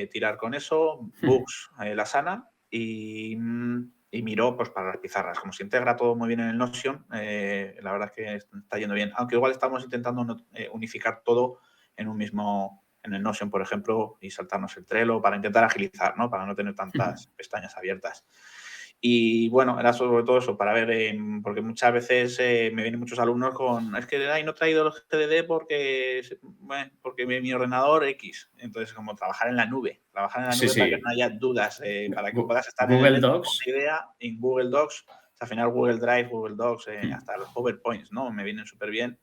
tirar con eso, Books, la sana y Miro pues para las pizarras. Como se integra todo muy bien en el Notion, la verdad es que está yendo bien. Aunque igual estamos intentando unificar todo en el Notion, por ejemplo, y saltarnos el Trello para intentar agilizar, ¿no? Para no tener tantas pestañas abiertas. Y bueno, era sobre todo eso, para ver, porque muchas veces me vienen muchos alumnos con, es que no he traído el GDD porque mi ordenador X. Entonces, como trabajar en la nube para Sí, que sí. no haya dudas, para que puedas estar en el Google metro con Docs. una idea en Google Docs. O sea, al final Google Drive, Google Docs, hasta los PowerPoints, ¿no? Me vienen súper bien.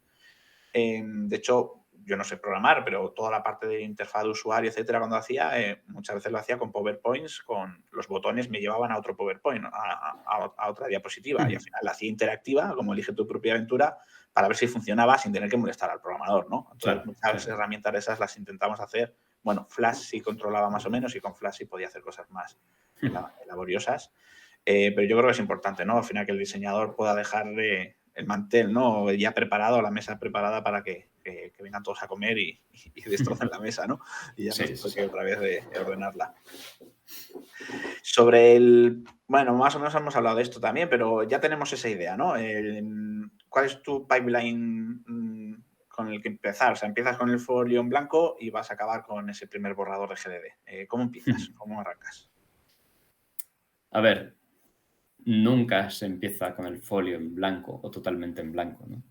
De hecho, yo no sé programar, pero toda la parte de interfaz de usuario, etcétera, cuando hacía, muchas veces lo hacía con PowerPoints, con los botones me llevaban a otro PowerPoint, a otra diapositiva, y al final la hacía interactiva, como elige tu propia aventura, para ver si funcionaba sin tener que molestar al programador, ¿no? Entonces, Claro, muchas claro. herramientas de esas las intentamos hacer. Bueno, Flash sí controlaba más o menos y con Flash sí podía hacer cosas más laboriosas. Pero yo creo que es importante, ¿no? Al final que el diseñador pueda dejar el mantel, ¿no? Ya preparado, la mesa preparada para que vengan todos a comer y destrocen la mesa, ¿no? Y ya nos Sí, sí, sí. toque otra vez de ordenarla. Sobre bueno, más o menos hemos hablado de esto también, pero ya tenemos esa idea, ¿no? ¿Cuál es tu pipeline con el que empezar? O sea, empiezas con el folio en blanco y vas a acabar con ese primer borrador de GDD. ¿Cómo empiezas? ¿Cómo arrancas? A ver, nunca se empieza con el folio en blanco o totalmente en blanco, ¿no?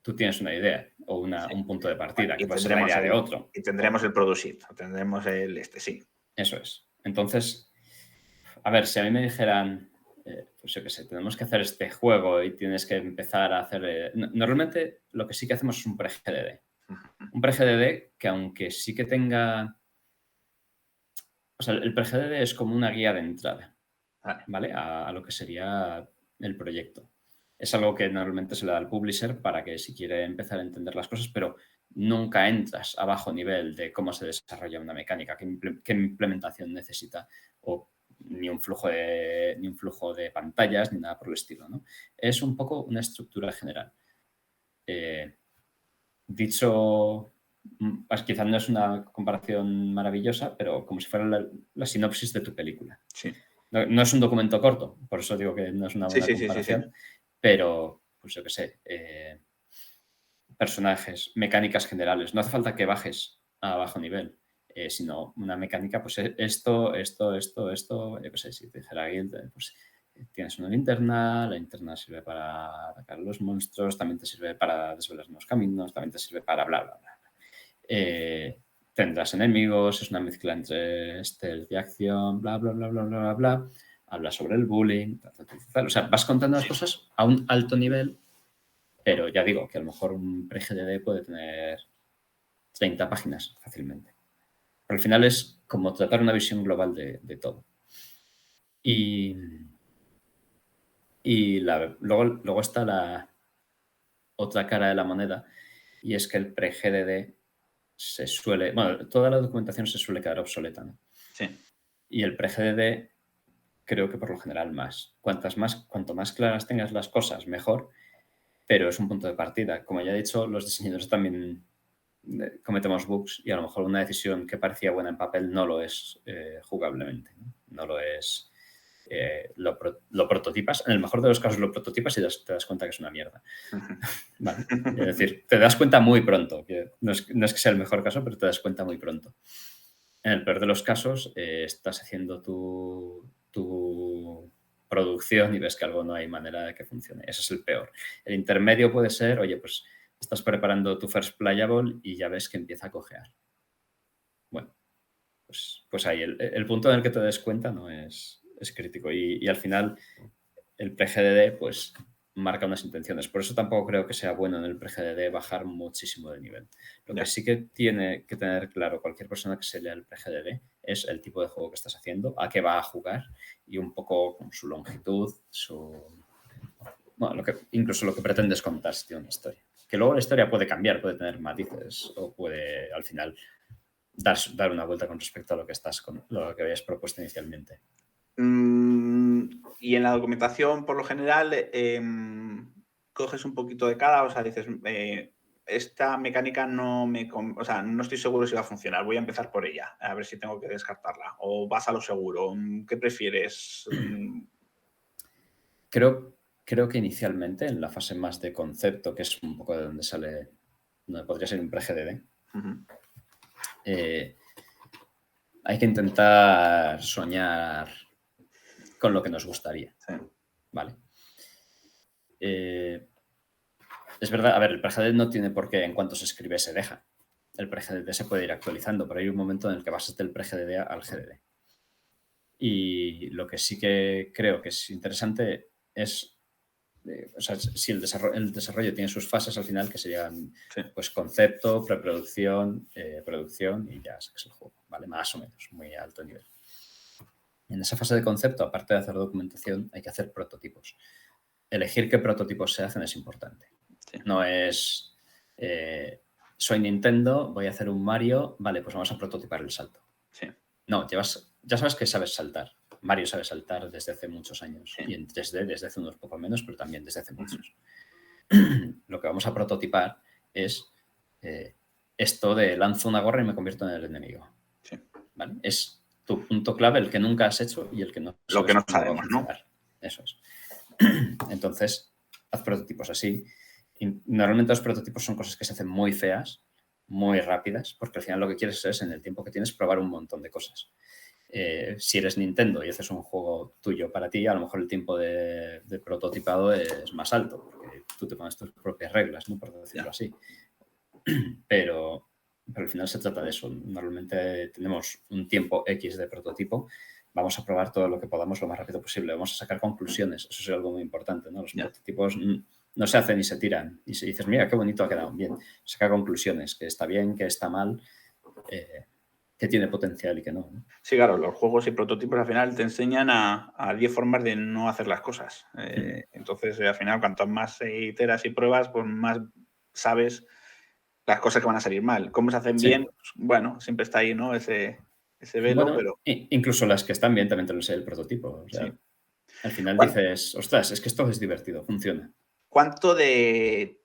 Tú tienes una idea o Sí. un punto de Bueno, partida, que puede ser la idea de otro. y tendremos el product, tendremos sí. Eso es. Entonces, a ver, si a mí me dijeran, pues yo qué sé, tenemos que hacer este juego y tienes que empezar a hacer... Normalmente lo que sí que hacemos es un pre-GDD. Un pre-GDD que aunque sí que tenga... O sea, el pre-GDD es como una guía de entrada, Vale. ¿vale? A lo que sería el proyecto. Es algo que normalmente se le da al publisher para que si quiere empezar a entender las cosas, pero nunca entras a bajo nivel de cómo se desarrolla una mecánica, qué implementación necesita, o ni un flujo de pantallas, ni nada por el estilo, ¿no? Es un poco una estructura general. Dicho, pues quizás no es una comparación maravillosa, pero como si fuera la sinopsis de tu película. Sí. No es un documento corto, por eso digo que no es una buena comparación, pero, pues yo qué sé, personajes, mecánicas generales. No hace falta que bajes a bajo nivel, sino una mecánica, pues esto, yo qué sé, si te dijera Guild, pues tienes una linterna, la linterna sirve para atacar a los monstruos, también te sirve para desvelar nuevos caminos, también te sirve para bla, bla, bla. Tendrás enemigos, es una mezcla entre stealth y acción, bla, bla, bla, bla, bla, bla, bla. Habla sobre el bullying, tal, tal, tal, tal. O sea, vas contando las cosas a un alto nivel, pero ya digo que a lo mejor un pre-GDD puede tener 30 páginas fácilmente. Pero al final es como tratar una visión global de todo. Y luego está la otra cara de la moneda, y es que el pre-GDD toda la documentación se suele quedar obsoleta, ¿no? Sí. Y el pre-GDD creo que por lo general más. Cuanto más claras tengas las cosas, mejor, pero es un punto de partida. Como ya he dicho, los diseñadores también cometemos bugs y a lo mejor una decisión que parecía buena en papel no lo es jugablemente, no lo es. Lo prototipas, en el mejor de los casos lo prototipas y te das cuenta que es una mierda. Vale. Es decir, te das cuenta muy pronto. No es que sea el mejor caso, pero te das cuenta muy pronto. En el peor de los casos, estás haciendo tu producción y ves que algo no hay manera de que funcione. Ese es el peor. El intermedio puede ser, oye, pues estás preparando tu first playable y ya ves que empieza a cojear. Bueno, pues ahí el punto en el que te des cuenta no es crítico. Y al final el pre-GDD pues marca unas intenciones. Por eso tampoco creo que sea bueno en el pre-GDD bajar muchísimo de nivel. Lo que sí que tiene que tener claro cualquier persona que se lea el pre-GDD es el tipo de juego que estás haciendo, a qué va a jugar y un poco con su longitud, incluso lo que pretendes contar si tiene una historia. Que luego la historia puede cambiar, puede tener matices o puede al final dar una vuelta con respecto a lo que habías propuesto inicialmente. Y en la documentación, por lo general, coges un poquito de cada, o sea, dices, esta mecánica no estoy seguro si va a funcionar, voy a empezar por ella, a ver si tengo que descartarla, o vas a lo seguro, ¿qué prefieres? Creo que inicialmente, en la fase más de concepto, que es un poco de donde podría ser un pre-GDD, hay que intentar soñar con lo que nos gustaría. Sí. ¿Vale? Es verdad, a ver, el pre-GDD no tiene por qué, en cuanto se escribe, se deja. El pre-GDD se puede ir actualizando, pero hay un momento en el que vas del pre-GDD al GDD. Y lo que sí que creo que es interesante es, o sea, si el desarrollo tiene sus fases al final, que serían pues concepto, preproducción, producción y ya sacas el juego, ¿vale? Más o menos, muy alto nivel. En esa fase de concepto, aparte de hacer documentación, hay que hacer prototipos. Elegir qué prototipos se hacen es importante. Sí. No es, soy Nintendo, voy a hacer un Mario, vale, pues vamos a prototipar el salto. Sí. No, ya sabes que sabes saltar. Mario sabe saltar desde hace muchos años. Sí. Y en 3D desde hace unos poco menos, pero también desde hace muchos. Lo que vamos a prototipar es esto de lanzo una gorra y me convierto en el enemigo. Sí. ¿Vale? Es tu punto clave, el que nunca has hecho y el que no lo que no sabemos, ¿no? Eso es. Entonces, haz prototipos así. Y normalmente los prototipos son cosas que se hacen muy feas, muy rápidas, porque al final lo que quieres es, en el tiempo que tienes, probar un montón de cosas. Si eres Nintendo y haces un juego tuyo para ti, a lo mejor el tiempo de prototipado es más alto, porque tú te pones tus propias reglas, ¿no? Por decirlo así. Pero al final se trata de eso. Normalmente tenemos un tiempo X de prototipo, vamos a probar todo lo que podamos lo más rápido posible, vamos a sacar conclusiones, eso es algo muy importante, ¿no? Los prototipos no se hacen y se tiran, y dices, mira, qué bonito ha quedado, bien, saca conclusiones, que está bien, que está mal, que tiene potencial y que no, ¿no? Sí, claro, los juegos y prototipos al final te enseñan a 10 formas de no hacer las cosas. Entonces, al final, cuanto más iteras y pruebas, pues más sabes las cosas que van a salir mal. Cómo se hacen Sí. bien, pues, bueno, siempre está ahí, ¿no? Ese velo, Bueno, pero incluso las que están bien también te lo enseña el prototipo. O sea, sí. al final ¿Cuán- dices, ostras, es que esto es divertido, funciona. ¿Cuánto de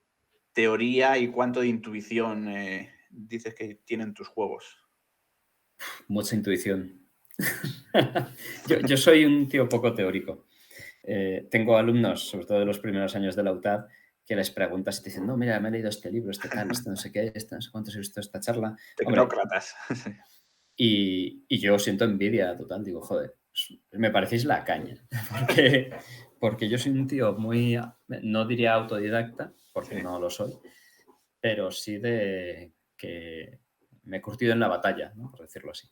teoría y cuánto de intuición dices que tienen tus juegos? Mucha intuición. Yo soy un tío poco teórico. Tengo alumnos, sobre todo de los primeros años de la UTAD, que les preguntas y te dicen, no, mira, me he leído este libro, este tal, este no sé qué, este no sé cuántos he visto esta charla. Hombre, Tecnócratas. y yo siento envidia total, digo, joder, me parecéis la caña, porque yo soy un tío muy, no diría autodidacta, porque Sí, no lo soy, pero sí de que me he curtido en la batalla, ¿no? Por decirlo así.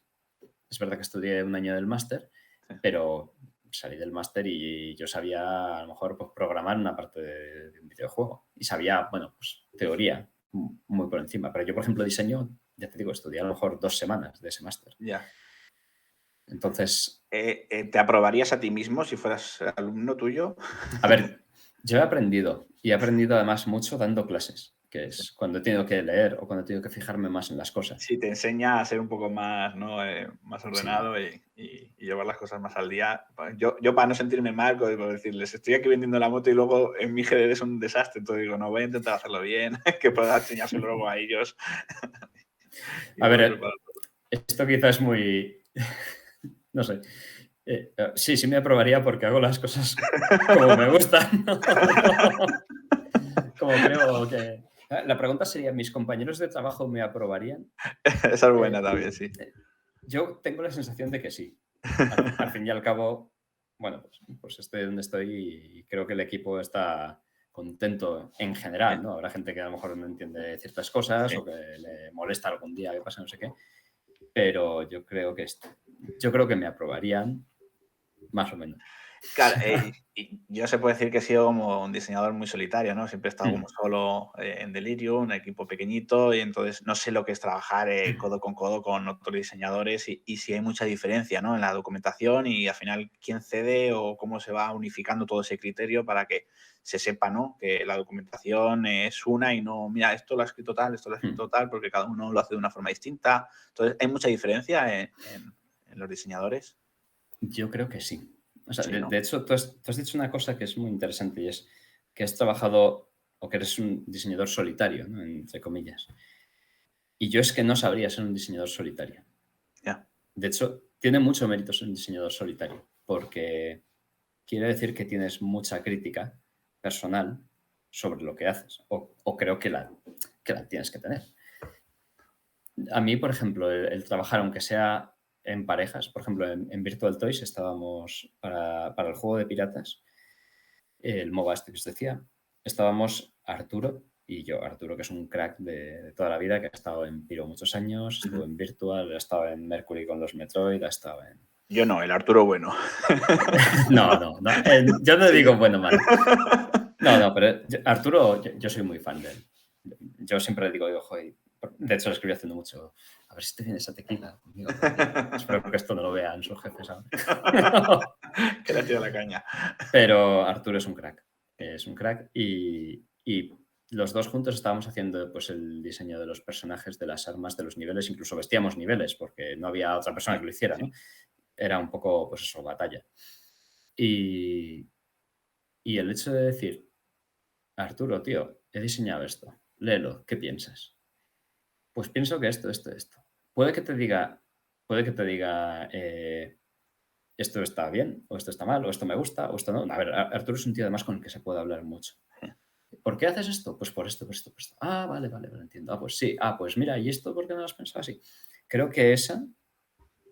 Es verdad que estudié un año del máster, sí. pero salí del máster y yo sabía a lo mejor pues, programar una parte de un videojuego. Y sabía, bueno, pues teoría muy por encima. Pero yo, por ejemplo, diseño, ya te digo, estudié a lo mejor 2 semanas de ese máster. Ya. Entonces, ¿Te aprobarías a ti mismo si fueras alumno tuyo? a ver, yo he aprendido además mucho dando clases, que Sí. es cuando he tenido que leer o cuando he tenido que fijarme más en las cosas. Sí, te enseña a ser un poco más, ¿no? Más Sí. ordenado y llevar las cosas más al día. Yo para no sentirme mal, por decirles, estoy aquí vendiendo la moto y luego en mi GDD es un desastre, entonces digo, no, voy a intentar hacerlo bien, que pueda enseñárselo luego a ellos y A ver, poder preparar. esto quizás es muy, no sé. Sí, sí me aprobaría porque hago las cosas como me gustan. Como creo que... La pregunta sería, ¿mis compañeros de trabajo me aprobarían? Esa es buena Eh, también, sí. yo tengo la sensación de que sí. Al fin y al cabo, bueno, pues estoy donde estoy y creo que el equipo está contento en general, ¿no? Habrá gente que a lo mejor no entiende ciertas cosas Sí. o que le molesta algún día que pasa no sé qué, pero yo creo que me aprobarían más o menos. Claro, y yo se puede decir que he sido como un diseñador muy solitario, ¿no? Siempre he estado como Mm, solo en Delirium, un equipo pequeñito, y entonces no sé lo que es trabajar codo con codo con otros diseñadores y si hay mucha diferencia, ¿no? En la documentación y al final quién cede o cómo se va unificando todo ese criterio para que se sepa, ¿no? Que la documentación es una y no, mira, esto lo ha escrito tal, esto lo ha mm. escrito tal, porque cada uno lo hace de una forma distinta. Entonces, hay mucha diferencia en los diseñadores. Yo creo que sí. O sea, Sí, ¿no? de hecho, tú has dicho una cosa que es muy interesante y es que has trabajado o que eres un diseñador solitario, ¿no? Entre comillas. Y yo es que no sabría ser un diseñador solitario. Ya. De hecho, tiene mucho mérito ser un diseñador solitario porque quiere decir que tienes mucha crítica personal sobre lo que haces o creo que la tienes que tener. A mí, por ejemplo, el trabajar, aunque sea en parejas, por ejemplo, en Virtual Toys estábamos para el juego de piratas, el MOBA este que os decía, estábamos Arturo y yo. Arturo, que es un crack de toda la vida, que ha estado en Piro muchos años, estuvo Ujú. en Virtual, ha estado en Mercury con los Metroid, ha estado en... Yo no, el Arturo bueno. No, no, no. Yo no Sí, digo sí. bueno o malo. No, no, pero Arturo, yo soy muy fan de él. Yo siempre le digo, joder, de hecho le escribí haciendo mucho, a ver si te vienes a Tequila conmigo algún día. Espero que esto no lo vean sus jefes ahora. Que le ha tirado la caña. Pero Arturo es un crack y los dos juntos estábamos haciendo pues, el diseño de los personajes, de las armas, de los niveles, incluso vestíamos niveles porque no había otra persona que Sí, lo hiciera, sí. ¿no? Era un poco, pues eso, batalla. Y, y el hecho de decir, Arturo, tío, he diseñado esto, léelo, ¿qué piensas? Pues pienso que esto. Puede que te diga, puede que te diga, esto está bien, o esto está mal, o esto me gusta, o esto no. A ver, Arturo es un tío además con el que se puede hablar mucho. ¿Por qué haces esto? Pues por esto, por esto, por esto. Ah, vale, vale, vale, entiendo. Ah, pues sí. Ah, pues mira, ¿y esto por qué no lo has pensado así? Creo que esa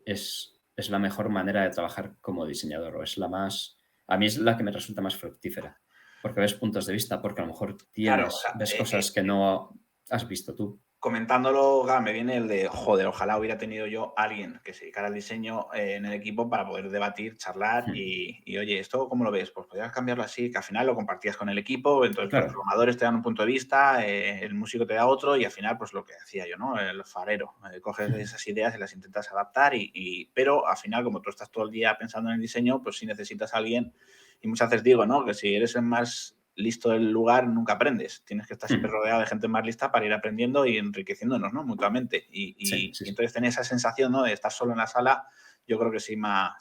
es la mejor manera de trabajar como diseñador, o es la más, a mí es la que me resulta más fructífera, porque ves puntos de vista, porque a lo mejor Claro, o sea, ves cosas que no has visto tú. comentándolo, me viene el de, joder, ojalá hubiera tenido yo alguien que se dedicara al diseño en el equipo para poder debatir, charlar oye, ¿esto cómo lo ves? Pues podrías cambiarlo así, que al final lo compartías con el equipo, entonces los Claro, programadores te dan un punto de vista, el músico te da otro y al final, pues lo que decía yo, ¿no? El farero, coges esas ideas y las intentas adaptar pero al final, como tú estás todo el día pensando en el diseño, pues sí necesitas a alguien y muchas veces digo, ¿no? Que si eres el más listo del lugar nunca aprendes. Tienes que estar siempre rodeado de gente más lista para ir aprendiendo y enriqueciéndonos, ¿no? Mutuamente. Y entonces tener esa sensación, ¿no? De estar solo en la sala, yo creo que sí me ha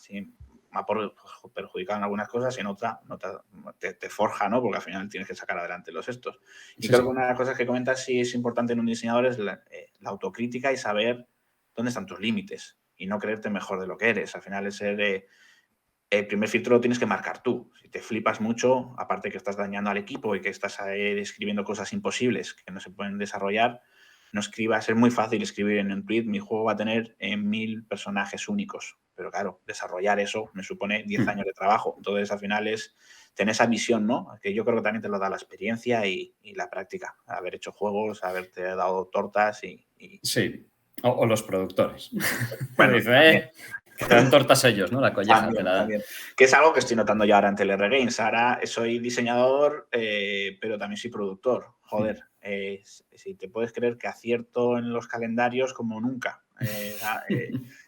perjudicado en algunas cosas y en otra te forja, ¿no? Porque al final tienes que sacar adelante los estos. Y creo que una de las cosas que comentas sí es importante en un diseñador es la autocrítica y saber dónde están tus límites y no creerte mejor de lo que eres. Al final es ser... el primer filtro lo tienes que marcar tú. Si te flipas mucho, aparte que estás dañando al equipo y que estás escribiendo cosas imposibles que no se pueden desarrollar, no escribas. Es muy fácil escribir en un tweet, mi juego va a tener 1000 personajes únicos. Pero claro, desarrollar eso me supone 10 años de trabajo. Entonces, al final es tener esa visión, ¿no? Que yo creo que también te lo da la experiencia y la práctica. Haber hecho juegos, haberte dado tortas y... Sí, o los productores. Bueno, Dice, que te dan tortas ellos, ¿no? La colleja te la dan. También. Que es algo que estoy notando yo ahora en TLR Games. Ahora soy diseñador, pero también soy productor. Joder, si te puedes creer que acierto en los calendarios como nunca.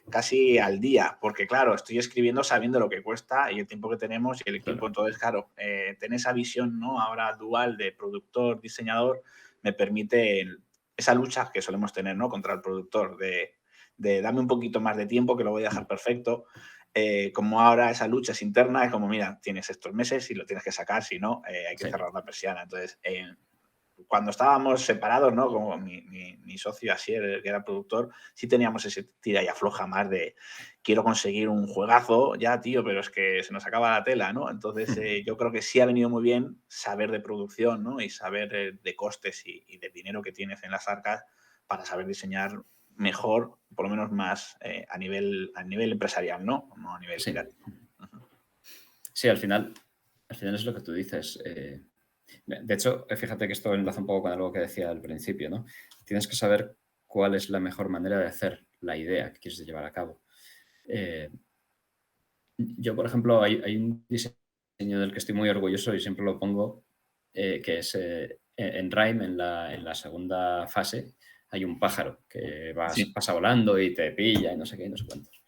Casi al día, porque claro, estoy escribiendo sabiendo lo que cuesta y el tiempo que tenemos y el equipo. Claro. Entonces, claro, tener esa visión, ¿no? Ahora dual de productor, diseñador, me permite esa lucha que solemos tener, ¿no? Contra el productor de dame un poquito más de tiempo que lo voy a dejar perfecto. Como ahora esa lucha es interna, es como, mira, tienes estos meses y lo tienes que sacar, si no, hay que cerrar la persiana. Entonces, cuando estábamos separados, ¿no? Como mi socio Asier, que era productor, sí teníamos ese tira y afloja más de quiero conseguir un juegazo, ya, tío, pero es que se nos acaba la tela, ¿no? Entonces, yo creo que sí ha venido muy bien saber de producción, ¿no? Y saber de costes y de dinero que tienes en las arcas para saber diseñar mejor, por lo menos más a nivel empresarial, ¿no? No a nivel creativo. Sí, al final es lo que tú dices. De hecho, fíjate que esto enlaza un poco con algo que decía al principio, ¿no? Tienes que saber cuál es la mejor manera de hacer la idea que quieres llevar a cabo. Yo, por ejemplo, hay un diseño del que estoy muy orgulloso y siempre lo pongo, que es en Rime, en la segunda fase, hay un pájaro que pasa volando y te pilla y no sé qué y no sé cuántos.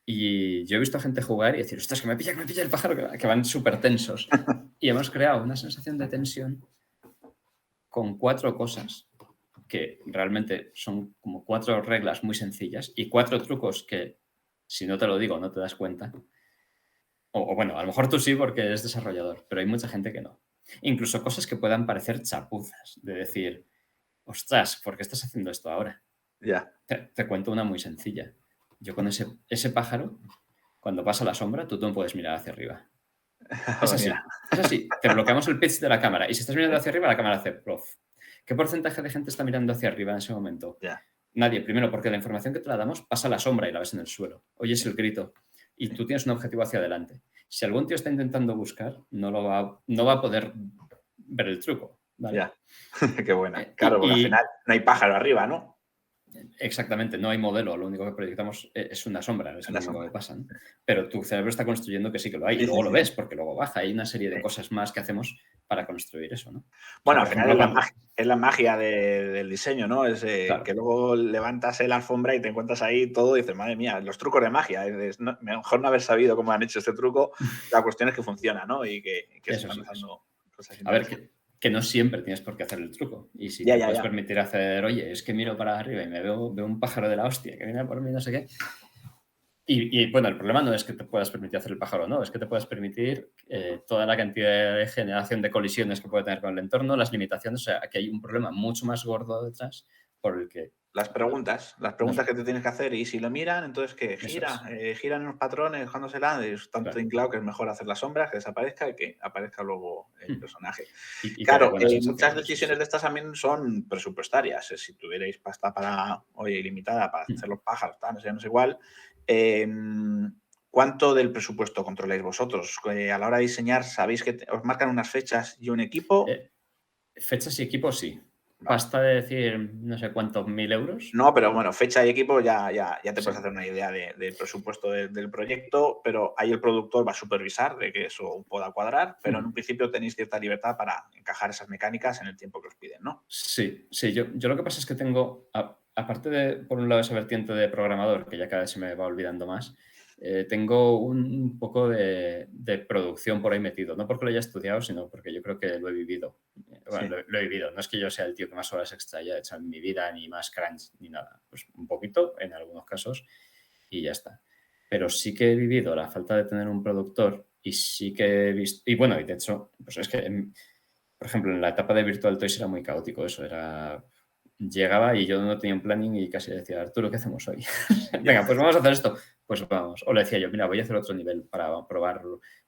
Y yo he visto a gente jugar y decir, ostras, que me pilla el pájaro, que van súper tensos. Y hemos creado una sensación de tensión con 4 cosas que realmente son como 4 reglas muy sencillas y 4 trucos que, si no te lo digo, no te das cuenta. O bueno, a lo mejor tú sí porque eres desarrollador, pero hay mucha gente que no. Incluso cosas que puedan parecer chapuzas, de decir, ostras, ¿por qué estás haciendo esto ahora? Ya. Te cuento una muy sencilla. Yo con ese pájaro, cuando pasa la sombra, tú no puedes mirar hacia arriba. Es así. Te bloqueamos el pitch de la cámara y si estás mirando hacia arriba, la cámara hace plof. ¿Qué porcentaje de gente está mirando hacia arriba en ese momento? Ya. Nadie. Primero, porque la información que te la damos pasa a la sombra y la ves en el suelo. Oyes el grito y tú tienes un objetivo hacia adelante. Si algún tío está intentando buscar, no va a poder ver el truco. ¿Vale? Ya. Qué buena. Claro, porque al final no hay pájaro arriba, ¿no? Exactamente, no hay modelo, lo único que proyectamos es una sombra, es lo único que pasa, ¿no? Pero tu cerebro está construyendo que sí que lo hay, y luego lo ves, porque luego baja, hay una serie de cosas más que hacemos para construir eso, ¿no? Bueno, al final es la magia del diseño, ¿no? Es claro. Que luego levantas la alfombra y te encuentras ahí todo y dices, madre mía, los trucos de magia, mejor no haber sabido cómo han hecho este truco, la cuestión es que funciona, ¿no? Y que se están haciendo cosas interesantes. A ver, que no siempre tienes por qué hacer el truco. Y si te puedes permitir hacer, oye, es que miro para arriba y me veo un pájaro de la hostia que viene por mí, no sé qué. Y bueno, el problema no es que te puedas permitir hacer el pájaro, no, es que te puedas permitir toda la cantidad de generación de colisiones que puede tener con el entorno, las limitaciones, o sea, aquí hay un problema mucho más gordo detrás por el que... Las preguntas que te tienes que hacer y si lo miran, entonces que giran los patrones, dejándosela, es tanto claro que es mejor hacer las sombras, que desaparezca y que aparezca luego el personaje. Y claro, muchas decisiones de estas también son presupuestarias. Si tuvierais pasta ilimitada para hacer los pájaros, no sé igual, ¿cuánto del presupuesto controláis vosotros? A la hora de diseñar, ¿sabéis que os marcan unas fechas y un equipo? Fechas y equipos, sí. Basta de decir no sé cuántos 1000 euros. No, pero bueno, fecha y equipo ya te puedes hacer una idea del presupuesto del proyecto, pero ahí el productor va a supervisar de que eso pueda cuadrar, pero en un principio tenéis cierta libertad para encajar esas mecánicas en el tiempo que os piden, ¿no? Sí. Yo lo que pasa es que tengo, aparte de, por un lado, esa vertiente de programador, que ya cada vez se me va olvidando más, tengo un poco de producción por ahí metido. No porque lo haya estudiado, sino porque yo creo que lo he vivido. Bueno, Sí. lo he vivido. No es que yo sea el tío que más horas extra haya hecho en mi vida, ni más crunch, ni nada. Pues un poquito, en algunos casos, y ya está. Pero sí que he vivido la falta de tener un productor y sí que he visto... Y bueno, y de hecho, pues es que, por ejemplo, en la etapa de Virtual Toys era muy caótico eso. Llegaba y yo no tenía un planning y casi decía, Arturo, ¿qué hacemos hoy? Venga, pues vamos a hacer esto. Pues vamos. O le decía yo, mira, voy a hacer otro nivel para probar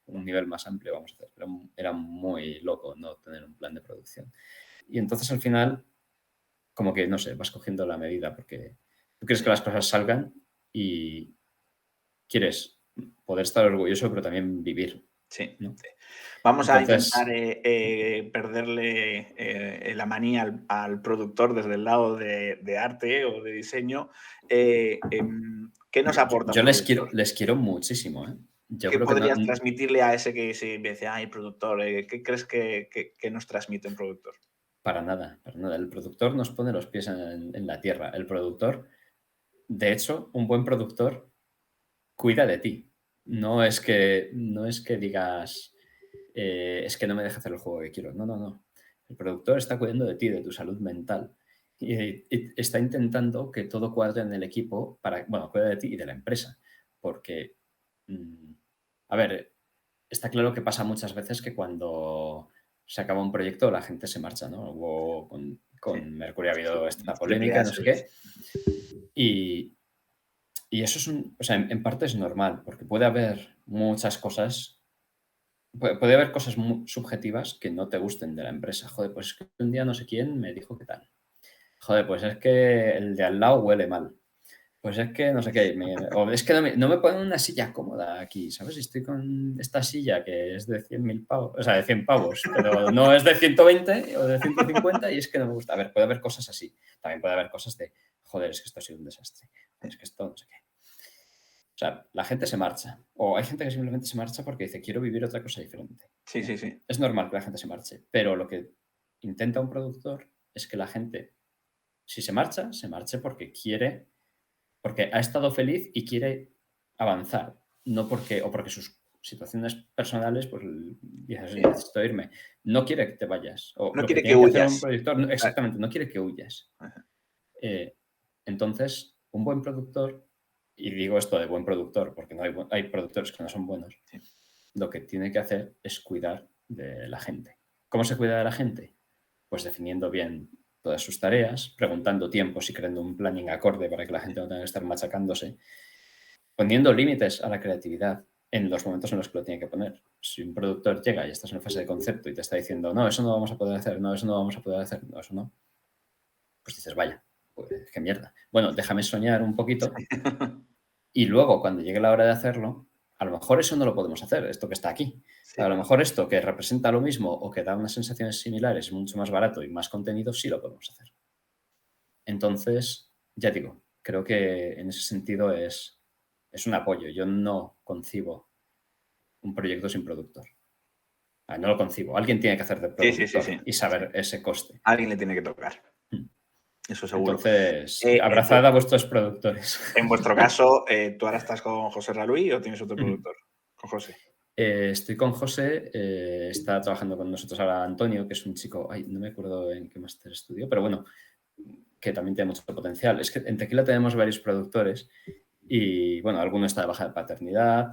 un nivel más amplio, vamos a hacer. Pero era muy loco no tener un plan de producción. Y entonces al final, como que, no sé, vas cogiendo la medida porque tú quieres que las cosas salgan y quieres poder estar orgulloso, pero también vivir, Sí, ¿no? sí. Vamos a intentar Entonces, perderle la manía al productor desde el lado de arte o de diseño. ¿Qué nos aporta un yo productor? les quiero muchísimo, ¿eh? Yo ¿Qué creo que no, podrías transmitirle a ese que se dice, ay, productor? ¿Qué crees que nos transmite un productor? para nada, para nada. El productor nos pone los pies en la tierra. El productor, de hecho, un buen productor cuida de ti. No es que digas, es que no me deja hacer el juego que quiero. No, no, no. El productor está cuidando de ti, de tu salud mental. Y está intentando que todo cuadre en el equipo bueno, cuida de ti y de la empresa. Porque, a ver, está claro que pasa muchas veces que cuando se acaba un proyecto la gente se marcha, ¿no? Hubo Sí, con Mercury ha habido esta triple A, polémica, no eso sé es. qué. Y, y eso o sea, en parte es normal, porque puede haber muchas cosas, puede haber cosas muy subjetivas que no te gusten de la empresa. Joder, pues es que un día no sé quién me dijo qué tal. Joder, pues es que el de al lado huele mal. Pues es que no sé qué, o es que no me ponen una silla cómoda aquí, ¿sabes? Estoy con esta silla que es de 100.000 pavos, o sea, de 100 pavos, pero no es de 120 o de 150 y es que no me gusta. A ver, puede haber cosas así. También puede haber cosas de, joder, es que esto ha sido un desastre. Es que esto no sé qué. O sea, la gente se marcha. O hay gente que simplemente se marcha porque dice, quiero vivir otra cosa diferente. Sí, sí, sí. Es normal que la gente se marche, pero lo que intenta un productor es que la gente, si se marche porque quiere, porque ha estado feliz y quiere avanzar, no porque, o porque sus situaciones personales, pues dices, Sí. necesito irme. No quiere que te vayas. O No lo que quiere que tiene que hacer un huyas. productor, Ah, exactamente, no quiere que huyas. ajá. Eh, entonces, un buen productor, y digo esto de buen productor, porque no hay productores que no son buenos, Sí. lo que tiene que hacer es cuidar de la gente. ¿Cómo se cuida de la gente? Pues definiendo bien todas sus tareas, preguntando tiempos y creando un planning acorde para que la gente no tenga que estar machacándose, poniendo límites a la creatividad en los momentos en los que lo tiene que poner. Si un productor llega y estás en fase de concepto y te está diciendo, no, eso no vamos a poder hacer, no, eso no vamos a poder hacer, no, eso no, pues dices, vaya, pues qué mierda. Bueno, déjame soñar un poquito y luego cuando llegue la hora de hacerlo, a lo mejor eso no lo podemos hacer, esto que está aquí. A Sí. lo mejor esto que representa lo mismo o que da unas sensaciones similares, mucho más barato y más contenido, sí lo podemos hacer. Entonces, ya digo, creo que en ese sentido es un apoyo. Yo no concibo un proyecto sin productor. No lo concibo. Alguien tiene que hacer de Sí, sí, sí, productor sí. y saber ese coste. Alguien le tiene que tocar. Mm. Eso seguro. Entonces, Eh, en, vu- abrazad a vuestros productores. en vuestro caso, ¿tú ahora estás con José Raluí o tienes otro Ujú. productor? Con José. Estoy con José, está trabajando con nosotros ahora Antonio, que es un chico, ay, no me acuerdo en qué máster estudió, pero bueno, que también tiene mucho potencial. Es que en Tequila tenemos varios productores y, bueno, alguno está de baja de paternidad.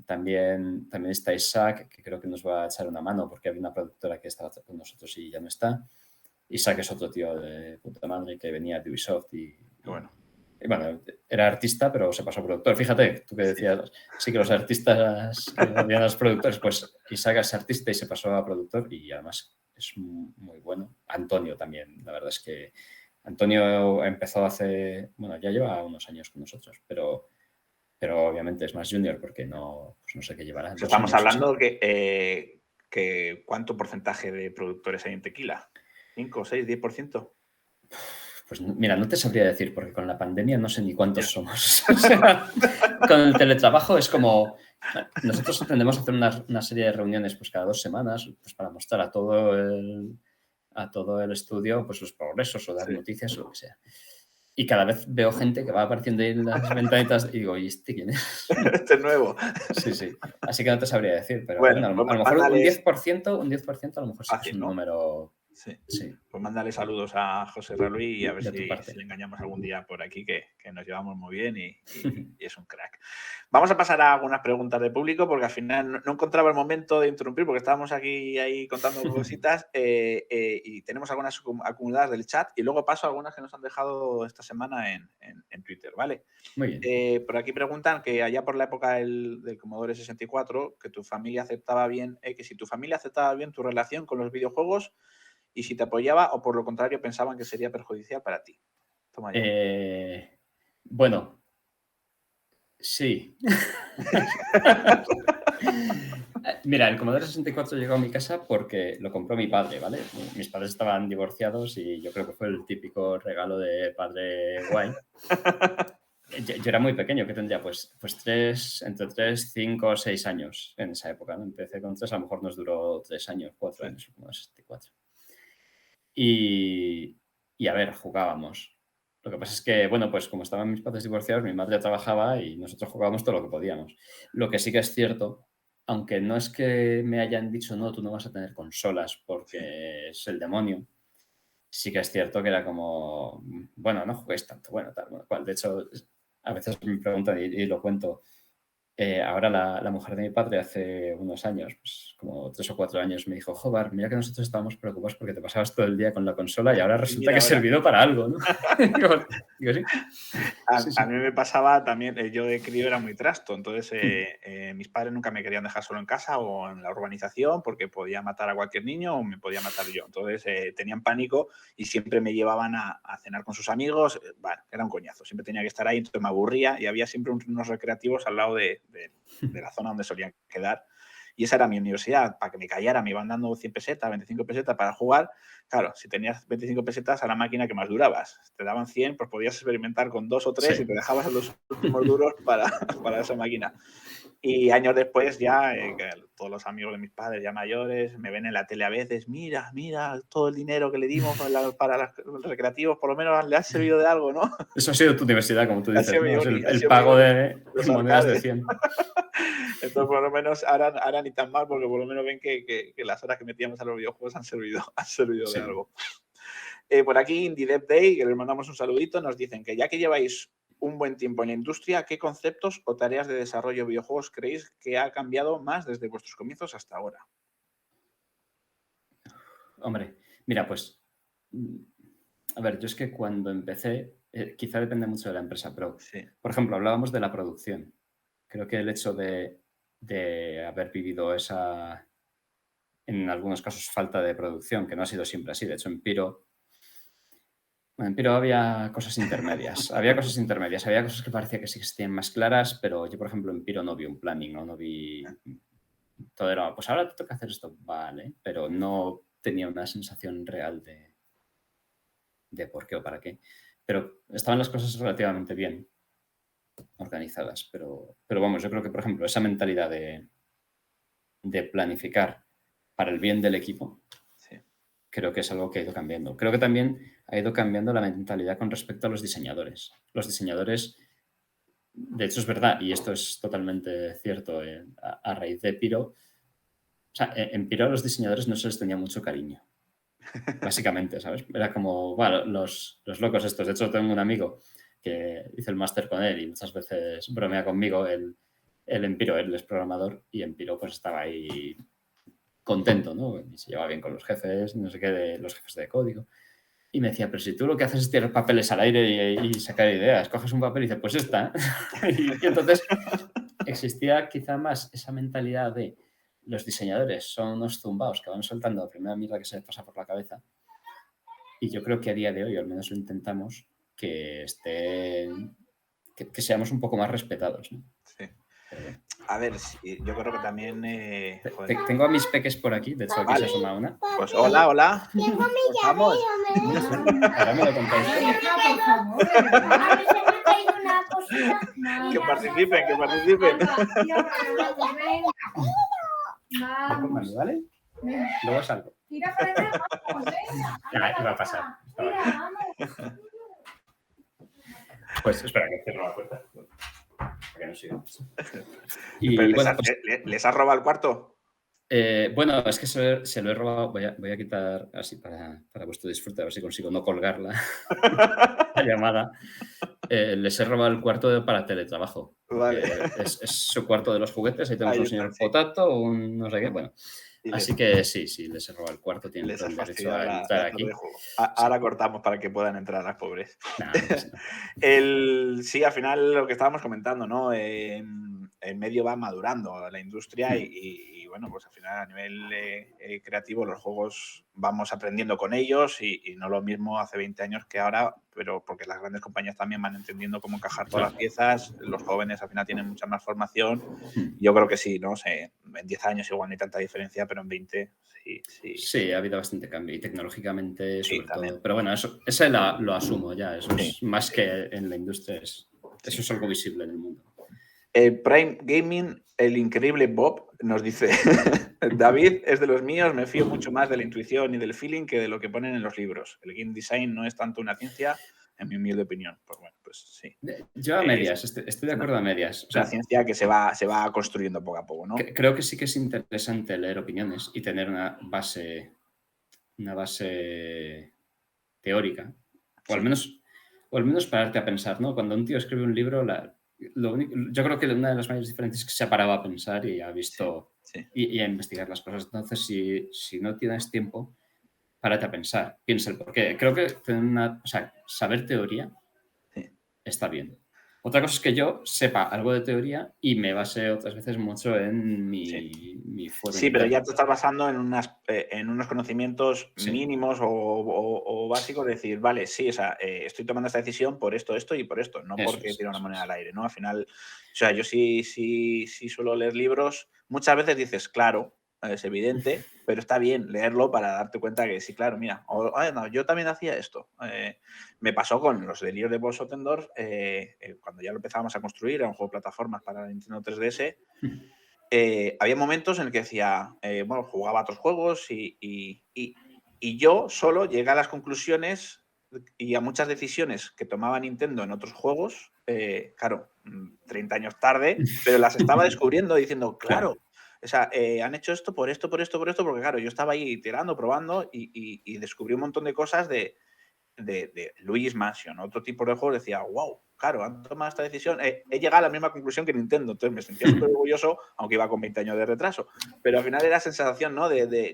También está Isaac, que creo que nos va a echar una mano porque había una productora que estaba con nosotros y ya no está. Isaac es otro tío de puta madre que venía de Ubisoft Qué bueno. y bueno, era artista, pero se pasó a productor. Fíjate, tú que Sí. decías, sí que los artistas que odian a los productores, pues Isaac es artista y se pasó a productor y además es muy bueno. Antonio también, la verdad es que Antonio empezó bueno, ya lleva unos años con nosotros, pero obviamente es más junior porque pues no sé qué llevará, O sea, 2 estamos años o así. hablando que ¿cuánto porcentaje de productores hay en Tequila? ¿5, 6, 10%? Pues mira, no te sabría decir porque con la pandemia no sé ni cuántos Ya. somos. O sea, con el teletrabajo es como... Nosotros tendemos a hacer una serie de reuniones pues cada 2 semanas pues, para mostrar a todo el estudio pues los progresos o dar Sí. noticias o lo que sea. Y cada vez veo gente que va apareciendo ahí en las ventanitas y digo, ¿y este quién es? Este es nuevo. Sí. Así que no te sabría decir, pero Bueno, bueno, a lo mejor un 10% a lo mejor sí que es fácil, un ¿no? número... Sí. Sí, Pues mándale saludos a José Raluí y a ver de tu si parte. le engañamos algún día por aquí, que nos llevamos muy bien y es un crack. Vamos a pasar a algunas preguntas de público, porque al final no encontraba el momento de interrumpir, porque estábamos aquí ahí contando cositas y tenemos algunas acumuladas del chat y luego paso a algunas que nos han dejado esta semana en Twitter, ¿vale? Muy bien. Por aquí preguntan que allá por la época del Commodore 64, que tu familia aceptaba bien, que si tu familia aceptaba bien tu relación con los videojuegos y si te apoyaba o por lo contrario pensaban que sería perjudicial para ti. Toma ya. Bueno, sí. Mira, el Commodore 64 llegó a mi casa porque lo compró mi padre, ¿vale? Mis padres estaban divorciados y yo creo que fue el típico regalo de padre guay. Yo era muy pequeño, que tendría pues entre 3, 5, 6 años en esa época, ¿no? Empecé con 3, a lo mejor nos duró 3 años, 4 años, como 64. Y a ver, jugábamos. Lo que pasa es que, bueno, pues como estaban mis padres divorciados, mi madre trabajaba y nosotros jugábamos todo lo que podíamos. Lo que sí que es cierto, aunque no es que me hayan dicho, no, tú no vas a tener consolas porque es el demonio, sí que es cierto que era como, bueno, no juguéis tanto, bueno, tal, bueno, cual. De hecho, a veces me preguntan y lo cuento. Ahora la mujer de mi padre hace unos años, pues como 3 o 4 años, me dijo, joder, mira que nosotros estábamos preocupados porque te pasabas todo el día con la consola y ahora resulta que ha servido para algo, ¿no? Digo, sí. A mí me pasaba también, yo de crío era muy trasto, entonces mis padres nunca me querían dejar solo en casa o en la urbanización porque podía matar a cualquier niño o me podía matar yo. Entonces tenían pánico y siempre me llevaban a cenar con sus amigos. Bueno, era un coñazo, siempre tenía que estar ahí, entonces me aburría y había siempre unos recreativos al lado de la zona donde solían quedar. Y esa era mi universidad. Para que me callara me iban dando 100 pesetas, 25 pesetas para jugar. Claro, si tenías 25 pesetas a la máquina que más durabas. Te daban 100, pues podías experimentar con 2 o 3 y te dejabas los últimos duros para esa máquina. Y años después ya, que todos los amigos de mis padres ya mayores me ven en la tele a veces, mira, todo el dinero que le dimos para los recreativos, por lo menos le ha servido de algo, ¿no? Eso ha sido tu universidad, como tú dices, ¿no? El pago pago de monedas de 100. Entonces, por lo menos ahora ni tan mal, porque por lo menos ven que las horas que metíamos a los videojuegos han servido de algo. Por aquí, Indie Dev Day, que les mandamos un saludito, nos dicen que ya que lleváis un buen tiempo en la industria, ¿qué conceptos o tareas de desarrollo de videojuegos creéis que ha cambiado más desde vuestros comienzos hasta ahora? Hombre, mira, pues, a ver, yo es que cuando empecé, quizá depende mucho de la empresa, pero, por ejemplo, hablábamos de la producción. Creo que el hecho de haber vivido esa, en algunos casos, falta de producción, que no ha sido siempre así. De hecho, en Piro había cosas intermedias. Había cosas que parecía que sí existían más claras, pero yo, por ejemplo, en Piro no vi un planning, no vi... Todo era, pues ahora te toca hacer esto, vale, pero no tenía una sensación real de por qué o para qué. Pero estaban las cosas relativamente bien organizadas. Pero vamos, yo creo que, por ejemplo, esa mentalidad de planificar para el bien del equipo, creo que es algo que ha ido cambiando. Creo que también ha ido cambiando la mentalidad con respecto a los diseñadores. Los diseñadores, de hecho es verdad, y esto es totalmente cierto, a raíz de Piro, o sea, en Piro a los diseñadores no se les tenía mucho cariño, básicamente, ¿sabes? Era como, bueno, los locos estos. De hecho, tengo un amigo que hice el máster con él y muchas veces bromea conmigo. Él en Piro, él es programador y en Piro pues estaba ahí contento, ¿no? Y se lleva bien con los jefes, no sé qué, de los jefes de código. Y me decía, pero si tú lo que haces es tirar papeles al aire y sacar ideas, coges un papel y dices, pues esta. Y entonces existía quizá más esa mentalidad de los diseñadores son unos zumbaos que van soltando la primera mierda que se les pasa por la cabeza. Y yo creo que a día de hoy, al menos lo intentamos, que seamos un poco más respetados, ¿no? Sí. A ver, yo creo que también... Tengo a mis peques por aquí, de hecho aquí se asoma una. Pues hola. Tengo mi llavero, Ahora me lo contáis. Que participen. ¿Vale? Luego salgo. Ya, va a pasar. Pues espera, que cierro la puerta. Para que no siga. Y Pero bueno, pues, ¿les has robado el cuarto? bueno, es que se lo he robado. Voy a quitar así para vuestro disfrute, a ver si consigo no colgar la llamada. Les he robado el cuarto para teletrabajo. Vale. Es su cuarto de los juguetes. Ahí tenemos Ahí un está, señor sí. Potato, un no sé qué. Bueno, Y así que sí, les he robado el cuarto. Tienen les todo has el derecho fastidiado a la entrar tarde de aquí. juego. Sí. Ahora cortamos para que puedan entrar las pobres. Nada, no pasa nada. Sí, al final lo que estábamos comentando, ¿no? El medio va madurando la industria y, bueno, pues al final a nivel creativo los juegos vamos aprendiendo con ellos y no lo mismo hace 20 años que ahora, pero porque las grandes compañías también van entendiendo cómo encajar todas las piezas, los jóvenes al final tienen mucha más formación. Yo creo que sí, ¿no? Sé, en 10 años igual no hay tanta diferencia, pero en 20 sí. Sí, ha habido bastante cambio y tecnológicamente Sí, sobre también. todo. Pero bueno, ese lo asumo ya. Eso Sí, es más que en la industria. Eso es algo visible en el mundo. Prime Gaming, el increíble Bob, nos dice: David es de los míos, me fío mucho más de la intuición y del feeling que de lo que ponen en los libros. El game design no es tanto una ciencia, en mi humilde opinión. Pues bueno, pues sí. Yo a medias, estoy de acuerdo a medias. O Es una sea, ciencia que se va construyendo poco a poco, ¿no? creo que sí que es interesante leer opiniones y tener una base teórica. O al menos pararte a pensar, ¿no? Cuando un tío escribe un libro, yo creo que una de las mayores diferencias es que se ha parado a pensar y ha visto Sí. y a investigar las cosas. Entonces, si no tienes tiempo, párate a pensar, piensa el porqué. Creo que saber teoría Sí. está bien. Otra cosa es que yo sepa algo de teoría y me base otras veces mucho en mi fuero Sí, pero interno. ya te estás basando en unos conocimientos Sí. mínimos o básicos, de decir, vale, sí, o sea, estoy tomando esta decisión por esto y por esto, no porque tire una moneda al aire, ¿no? Al final, o sea, yo sí suelo leer libros, muchas veces dices, claro, es evidente, pero está bien leerlo para darte cuenta que sí, claro, mira, no, yo también hacía esto. Me pasó con los delirios de Boss Ottendorf, cuando ya lo empezábamos a construir, era un juego de plataformas para la Nintendo 3DS. Había momentos en el que decía, bueno, jugaba a otros juegos y yo solo llegué a las conclusiones y a muchas decisiones que tomaba Nintendo en otros juegos, claro, 30 años tarde, pero las estaba descubriendo diciendo, claro, o sea, han hecho esto, por esto, porque claro, yo estaba ahí iterando, probando y descubrí un montón de cosas de Luigi's Mansion, otro tipo de juegos, decía, wow, claro, han tomado esta decisión. He llegado a la misma conclusión que Nintendo, entonces me sentía súper orgulloso, aunque iba con 20 años de retraso. Pero al final era sensación, ¿no?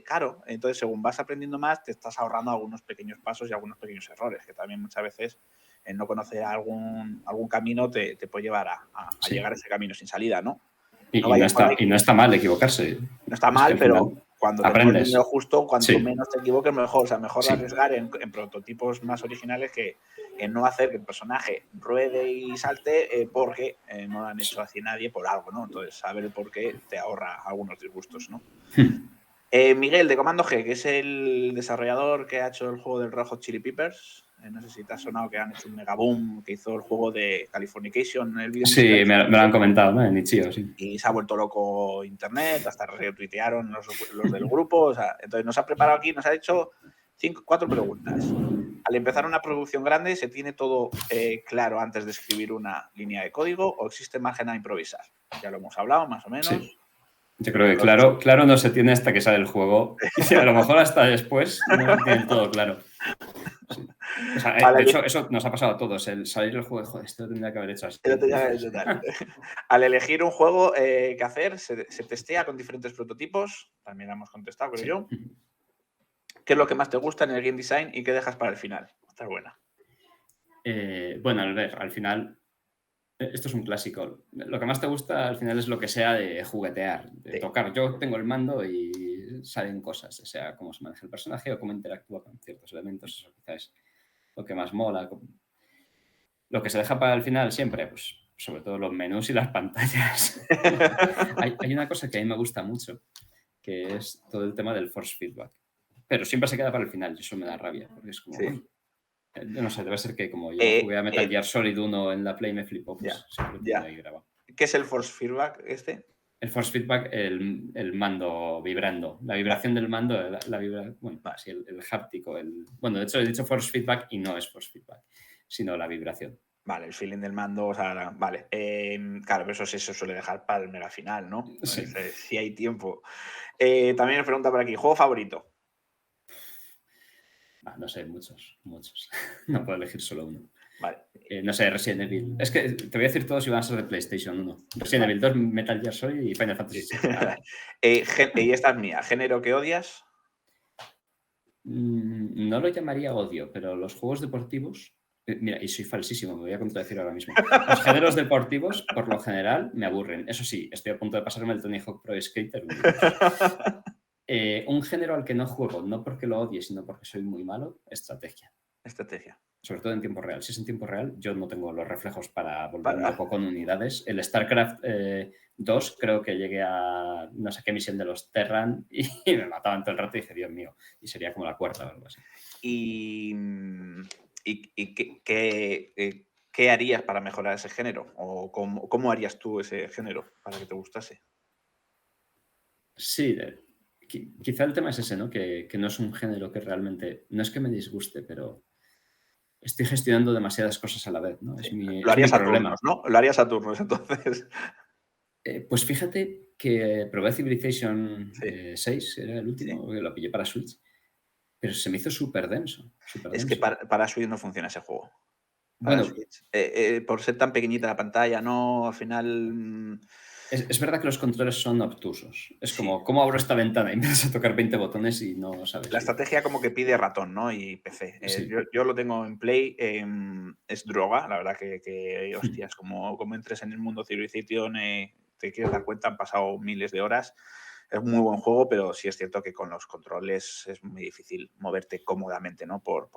Claro, entonces según vas aprendiendo más, te estás ahorrando algunos pequeños pasos y algunos pequeños errores, que también muchas veces en no conocer algún camino te puede llevar a llegar a ese camino sin salida, ¿no? Y No no vayas por ahí. está mal equivocarse. No está Es que mal, al pero final cuando te pones aprendes. dinero justo, cuanto Sí. menos te equivoques, mejor. O sea, mejor Sí. arriesgar en prototipos más originales que en no hacer que el personaje ruede y salte porque no lo han hecho así nadie por algo, ¿no? Entonces, saber el por qué te ahorra algunos disgustos, ¿no? Miguel, de Comando G, que es el desarrollador que ha hecho el juego del Red Hot Chili Peppers. No sé si te ha sonado que han hecho un mega boom, que hizo el juego de Californication, el vídeo Sí, musical. me lo han comentado, ¿no? En Itch.io, sí. Y se ha vuelto loco internet, hasta retuitearon los del grupo. O sea, entonces nos ha preparado aquí, nos ha hecho 4 preguntas. Al empezar una producción grande, ¿se tiene todo claro antes de escribir una línea de código o existe margen a improvisar? Ya lo hemos hablado, más o menos. Sí. Yo creo que claro no se tiene hasta que sale el juego. Y a lo mejor hasta después no lo tienen todo claro. Sí. O sea, de hecho, eso nos ha pasado a todos. El salir del juego, joder, esto lo tendría que haber hecho así. Al elegir un juego que hacer, se testea con diferentes prototipos. También lo hemos contestado, creo yo. ¿Qué es lo que más te gusta en el game design y qué dejas para el final? Esta es buena. Bueno, al final, esto es un clásico. Lo que más te gusta al final es lo que sea de juguetear, de tocar. Yo tengo el mando y salen cosas, o sea, cómo se maneja el personaje o cómo interactúa con ciertos elementos. Eso quizás es lo que más mola. Lo que se deja para el final siempre, pues sobre todo los menús y las pantallas. Hay una cosa que a mí me gusta mucho, que es todo el tema del force feedback. Pero siempre se queda para el final y eso me da rabia, porque es como... Sí. No sé, debe ser que como yo jugué a Metal Gear Solid 1 en la Play me flipó, pues siempre lo tengo ahí grabado. ¿Qué es el force feedback este? El force feedback, el mando vibrando, la vibración del mando, bueno, sí, el háptico. Bueno, de hecho he dicho force feedback y no es force feedback, sino la vibración. Vale, el feeling del mando, o sea, vale. Claro, pero eso se suele dejar para el mega final, ¿no? Sí. Si hay tiempo. También me pregunta por aquí, ¿juego favorito? No sé, muchos. No puedo elegir solo uno. Vale. No sé, Resident Evil. Es que te voy a decir todos y van a ser de PlayStation 1. Resident Evil 2, Metal Gear Solid y Final Fantasy VII. Y esta es mía, ¿género que odias? No lo llamaría odio, pero los juegos deportivos... Mira, y soy falsísimo, me voy a contradecir ahora mismo. Los géneros deportivos, por lo general, me aburren. Eso sí, estoy a punto de pasarme el Tony Hawk Pro Skater. Un género al que no juego, no porque lo odie, sino porque soy muy malo, estrategia. Estrategia. Sobre todo en tiempo real. Si es en tiempo real, yo no tengo los reflejos para volverme loco con unidades. El StarCraft 2 creo que llegué a no sé qué misión de los Terran y me mataban todo el rato y dije, Dios mío, y sería como la cuarta o algo así. ¿Y qué harías para mejorar ese género? ¿O cómo harías tú ese género para que te gustase? Sí, quizá el tema es ese, ¿no? Que no es un género que realmente... No es que me disguste, pero estoy gestionando demasiadas cosas a la vez, ¿no? Sí. Es mi Lo harías a problema. turnos, ¿no? Lo harías a turnos, entonces. Pues fíjate que probé Civilization Sí. 6, era el último, que lo pillé para Switch, pero se me hizo súper denso. Es que para Switch no funciona ese juego. Para Bueno, Switch. Por ser tan pequeñita la pantalla, no, al final... es verdad que los controles son obtusos. Es Sí. como, ¿cómo abro esta ventana? Y empiezas a tocar 20 botones y no sabes. La estrategia como que pide ratón, ¿no? Y PC. Sí. Yo lo tengo en Play. Es droga, la verdad que hostias, como entres en el mundo Civilization, te quieres dar cuenta, han pasado miles de horas. Es un muy buen juego, pero sí es cierto que con los controles es muy difícil moverte cómodamente, ¿no? Por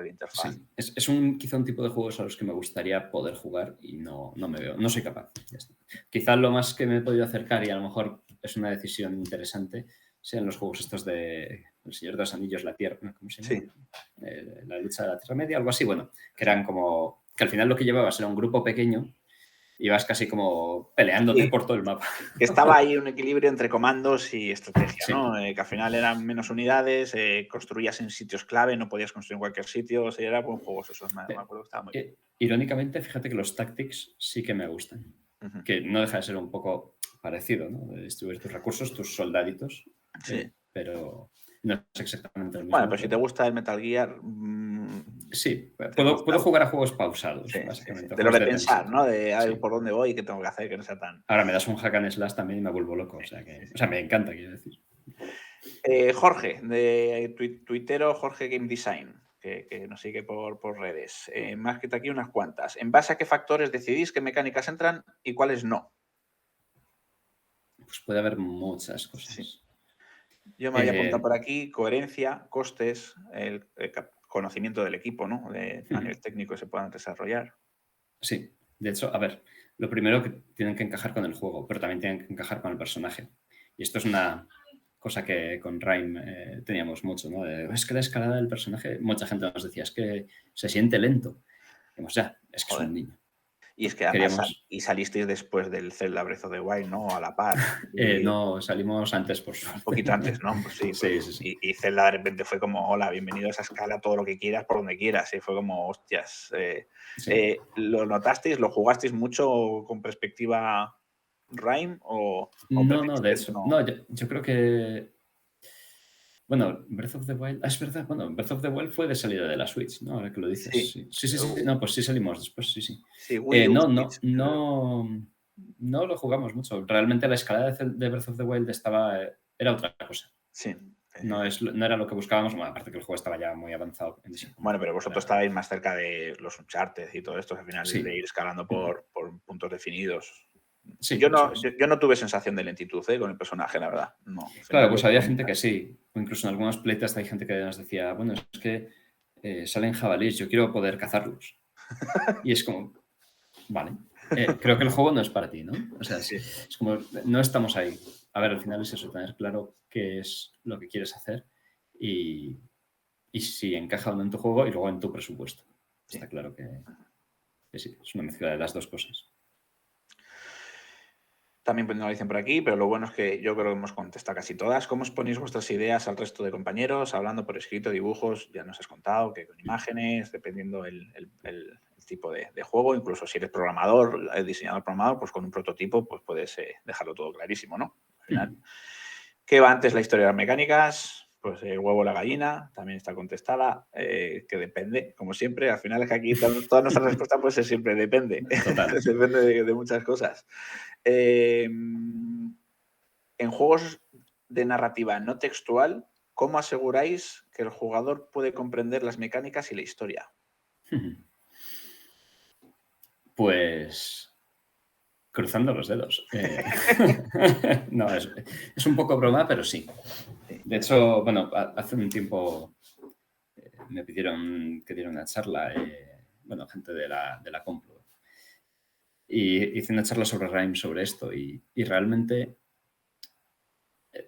el interfaz. Sí. Es quizá un tipo de juegos a los que me gustaría poder jugar y no me veo, no soy capaz. Ya está. Quizá lo más que me he podido acercar y a lo mejor es una decisión interesante sean los juegos estos de El Señor de los Anillos, la Tierra, ¿cómo se llama? Sí. La lucha de la Tierra Media, algo así, bueno, que eran como, que al final lo que llevabas era un grupo pequeño y vas casi como peleándote por todo el mapa. Que estaba ahí un equilibrio entre comandos y estrategia, Sí. ¿no? Que al final eran menos unidades, construías en sitios clave, no podías construir en cualquier sitio, o sea, era buen juegos esos, me acuerdo que estaba muy bien. Irónicamente, fíjate que los tactics sí que me gustan, que no deja de ser un poco parecido, ¿no? De distribuir tus recursos, tus soldaditos, Sí. Pero no es exactamente lo mismo. Bueno, pues si te gusta el Metal Gear... sí, puedo jugar a juegos pausados, sí, básicamente. Sí. De lo de pensar, tensión. ¿no? De a ver, por dónde voy y qué tengo que hacer, que no sea tan... Ahora me das un hack and slash también y me vuelvo loco, o sea, me encanta, quiero decir. Jorge, de tuitero Jorge Game Design, que nos sigue por redes. Me has escrito aquí unas cuantas. ¿En base a qué factores decidís qué mecánicas entran y cuáles no? Pues puede haber muchas cosas. Sí. Yo me había apuntado por aquí coherencia, costes, el conocimiento del equipo, ¿no? A nivel técnico que se puedan desarrollar. Sí, de hecho, a ver, lo primero que tienen que encajar con el juego, pero también tienen que encajar con el personaje. Y esto es una cosa que con Rime teníamos mucho, ¿no? Es que la escalada del personaje, mucha gente nos decía, es que se siente lento. Digamos, ya, es que es un niño. Y es que además salisteis después del Zelda Breath of the Wild, ¿no? A la par. No, salimos antes, por suerte. Un poquito antes, ¿no? Pues sí. Sí. Y Zelda de repente fue como, hola, bienvenido a esa escala, todo lo que quieras, por donde quieras. Y fue como, hostias. Sí. ¿Lo notasteis? ¿Lo jugasteis mucho con perspectiva Rime? No, de hecho. No, yo creo que... Bueno, Breath of the Wild... es verdad, bueno, Breath of the Wild fue de salida de la Switch, ¿no? Ahora que lo dices. Sí. No, pues sí salimos después, sí. No lo jugamos mucho. Realmente la escalada de Breath of the Wild era otra cosa. Sí. No era lo que buscábamos, bueno, aparte que el juego estaba ya muy avanzado. Bueno, pero vosotros estabais más cerca de los Uncharted y todo esto, al final de ir escalando por puntos definidos. Sí, yo no tuve sensación de lentitud con el personaje, la verdad. No. Claro, pues había gente que sí. O incluso en algunos playtests hay gente que nos decía, bueno, es que salen jabalíes, yo quiero poder cazarlos. Y es como, vale, creo que el juego no es para ti, ¿no? O sea, es como, no estamos ahí. A ver, al final es eso, tener claro qué es lo que quieres hacer y si encaja o no en tu juego y luego en tu presupuesto. Está claro que sí, es una mezcla de las dos cosas. También nos lo dicen por aquí, pero lo bueno es que yo creo que hemos contestado casi todas. ¿Cómo exponéis vuestras ideas al resto de compañeros? Hablando por escrito, dibujos, ya nos has contado que con imágenes, dependiendo el tipo de juego. Incluso si eres programador, diseñador programador, pues con un prototipo pues puedes dejarlo todo clarísimo, ¿no? Al final, ¿qué va antes la historia de las mecánicas? Pues el huevo o la gallina, también está contestada, que depende, como siempre. Al final es que aquí todas nuestras respuestas pues es siempre depende. Total. Depende de muchas cosas. En juegos de narrativa no textual, ¿cómo aseguráis que el jugador puede comprender las mecánicas y la historia? Pues cruzando los dedos. No, es un poco broma, pero sí. De hecho, bueno, hace un tiempo me pidieron que diera una charla, bueno, gente de la Complu. Y hice una charla sobre Rime sobre esto y realmente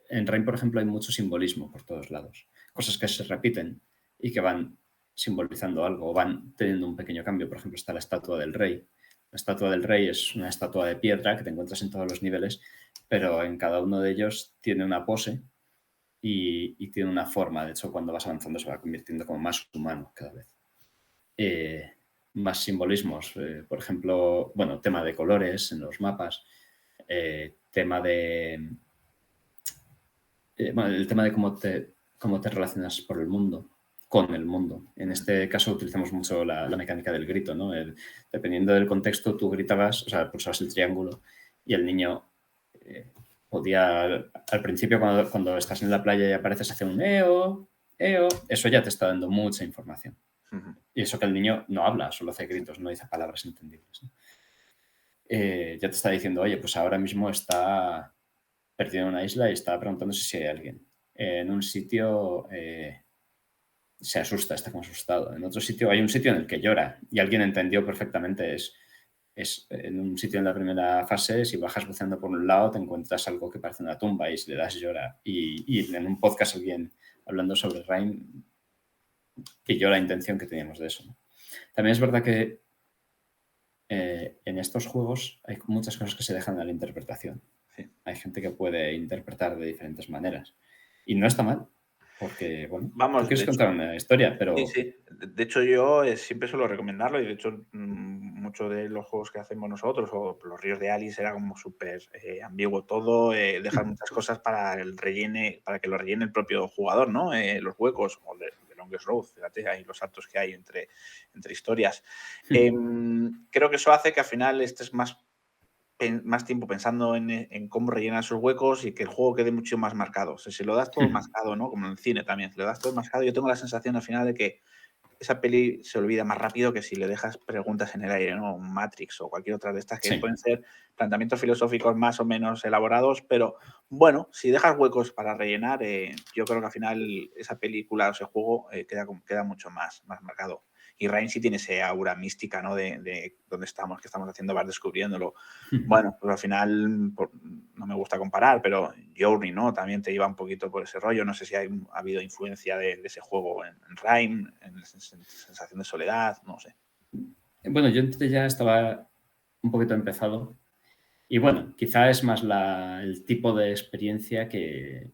en Rime, por ejemplo, hay mucho simbolismo por todos lados. Cosas que se repiten y que van simbolizando algo o van teniendo un pequeño cambio. Por ejemplo, está la estatua del rey. La estatua del rey es una estatua de piedra que te encuentras en todos los niveles, pero en cada uno de ellos tiene una pose y tiene una forma. De hecho, cuando vas avanzando se va convirtiendo como más humano cada vez. Más simbolismos, por ejemplo, bueno, tema de colores en los mapas, tema de... bueno, el tema de cómo te relacionas por el mundo, con el mundo. En este caso utilizamos mucho la mecánica del grito, ¿no? Dependiendo del contexto, tú gritabas, o sea, pulsabas el triángulo y el niño podía, al principio cuando estás en la playa y apareces, hace un eo, eo, eso ya te está dando mucha información. Y eso que el niño no habla, solo hace gritos, no dice palabras entendibles, ¿no? Ya te está diciendo, oye, pues ahora mismo está perdido en una isla y está preguntándose si hay alguien. En un sitio se asusta, está como asustado. En otro sitio hay un sitio en el que llora y alguien entendió perfectamente. Es en un sitio en la primera fase, si bajas buceando por un lado te encuentras algo que parece una tumba y si le das llora. Y en un podcast alguien hablando sobre Rime pilló la intención que teníamos de eso, ¿no? También es verdad que en estos juegos hay muchas cosas que se dejan a la interpretación. Sí. Hay gente que puede interpretar de diferentes maneras. Y no está mal, porque, bueno, Vamos, tú quieres de hecho, contar una historia, pero... sí, sí. De hecho, yo siempre suelo recomendarlo y de hecho muchos de los juegos que hacemos nosotros o los Ríos de Alice era como súper ambiguo todo, dejar muchas cosas para que lo rellene el propio jugador, ¿no? Los huecos o de Longest Road, fíjate, ahí los saltos que hay entre historias. Creo que eso hace que al final estés más tiempo pensando en cómo rellenar esos huecos y que el juego quede mucho más marcado. O sea, si lo das todo mascado, ¿no? Como en el cine también, si lo das todo mascado, yo tengo la sensación al final de que esa peli se olvida más rápido que si le dejas preguntas en el aire, ¿no? Un Matrix o cualquier otra de estas que Sí. pueden ser planteamientos filosóficos más o menos elaborados, pero bueno, si dejas huecos para rellenar, yo creo que al final esa película o ese juego queda mucho más marcado. Y Rime sí tiene ese aura mística, ¿no? De dónde estamos, qué estamos haciendo, vas descubriéndolo. Bueno, pues al final no me gusta comparar, pero Journey, ¿no? También te iba un poquito por ese rollo. No sé si ha habido influencia de ese juego en Rime, en sensación de soledad, no sé. Bueno, yo ya estaba un poquito empezado y bueno, quizá es más el tipo de experiencia que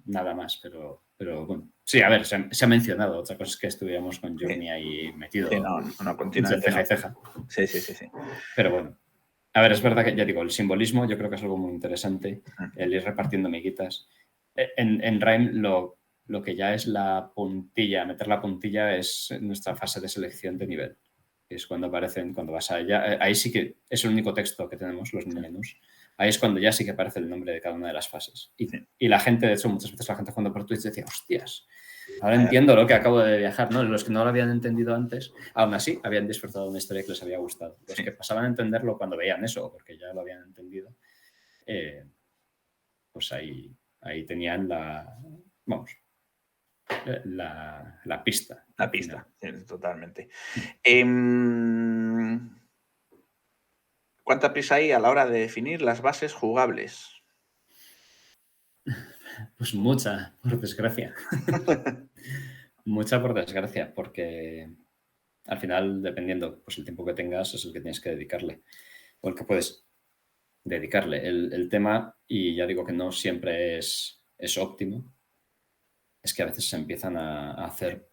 nada más, pero bueno. Sí, a ver, se ha mencionado. Otra cosa es que estuviéramos con Journey ahí metido Sí, no, entre continuamente ceja no. y ceja. Sí. Pero bueno, a ver, es verdad que ya digo, el simbolismo yo creo que es algo muy interesante, el ir repartiendo miguitas. En Rime lo que ya es la puntilla, meter la puntilla es nuestra fase de selección de nivel. Es cuando aparecen, cuando vas allá, ahí sí que es el único texto que tenemos, los menús. Ahí es cuando ya sí que aparece el nombre de cada una de las fases. Y la gente, de hecho, muchas veces la gente cuando por Twitch decía, hostias, ahora entiendo lo que acabo de viajar, ¿no? Los que no lo habían entendido antes, aún así habían disfrutado de una historia que les había gustado. Los que pasaban a entenderlo cuando veían eso, porque ya lo habían entendido, pues ahí tenían la pista. La pista, sí, totalmente. ¿Cuánta prisa hay a la hora de definir las bases jugables? Pues mucha, por desgracia. Mucha por desgracia, porque al final, dependiendo, pues el tiempo que tengas es el que tienes que dedicarle o el que puedes dedicarle. El tema, y ya digo que no siempre es óptimo, es que a veces se empiezan a hacer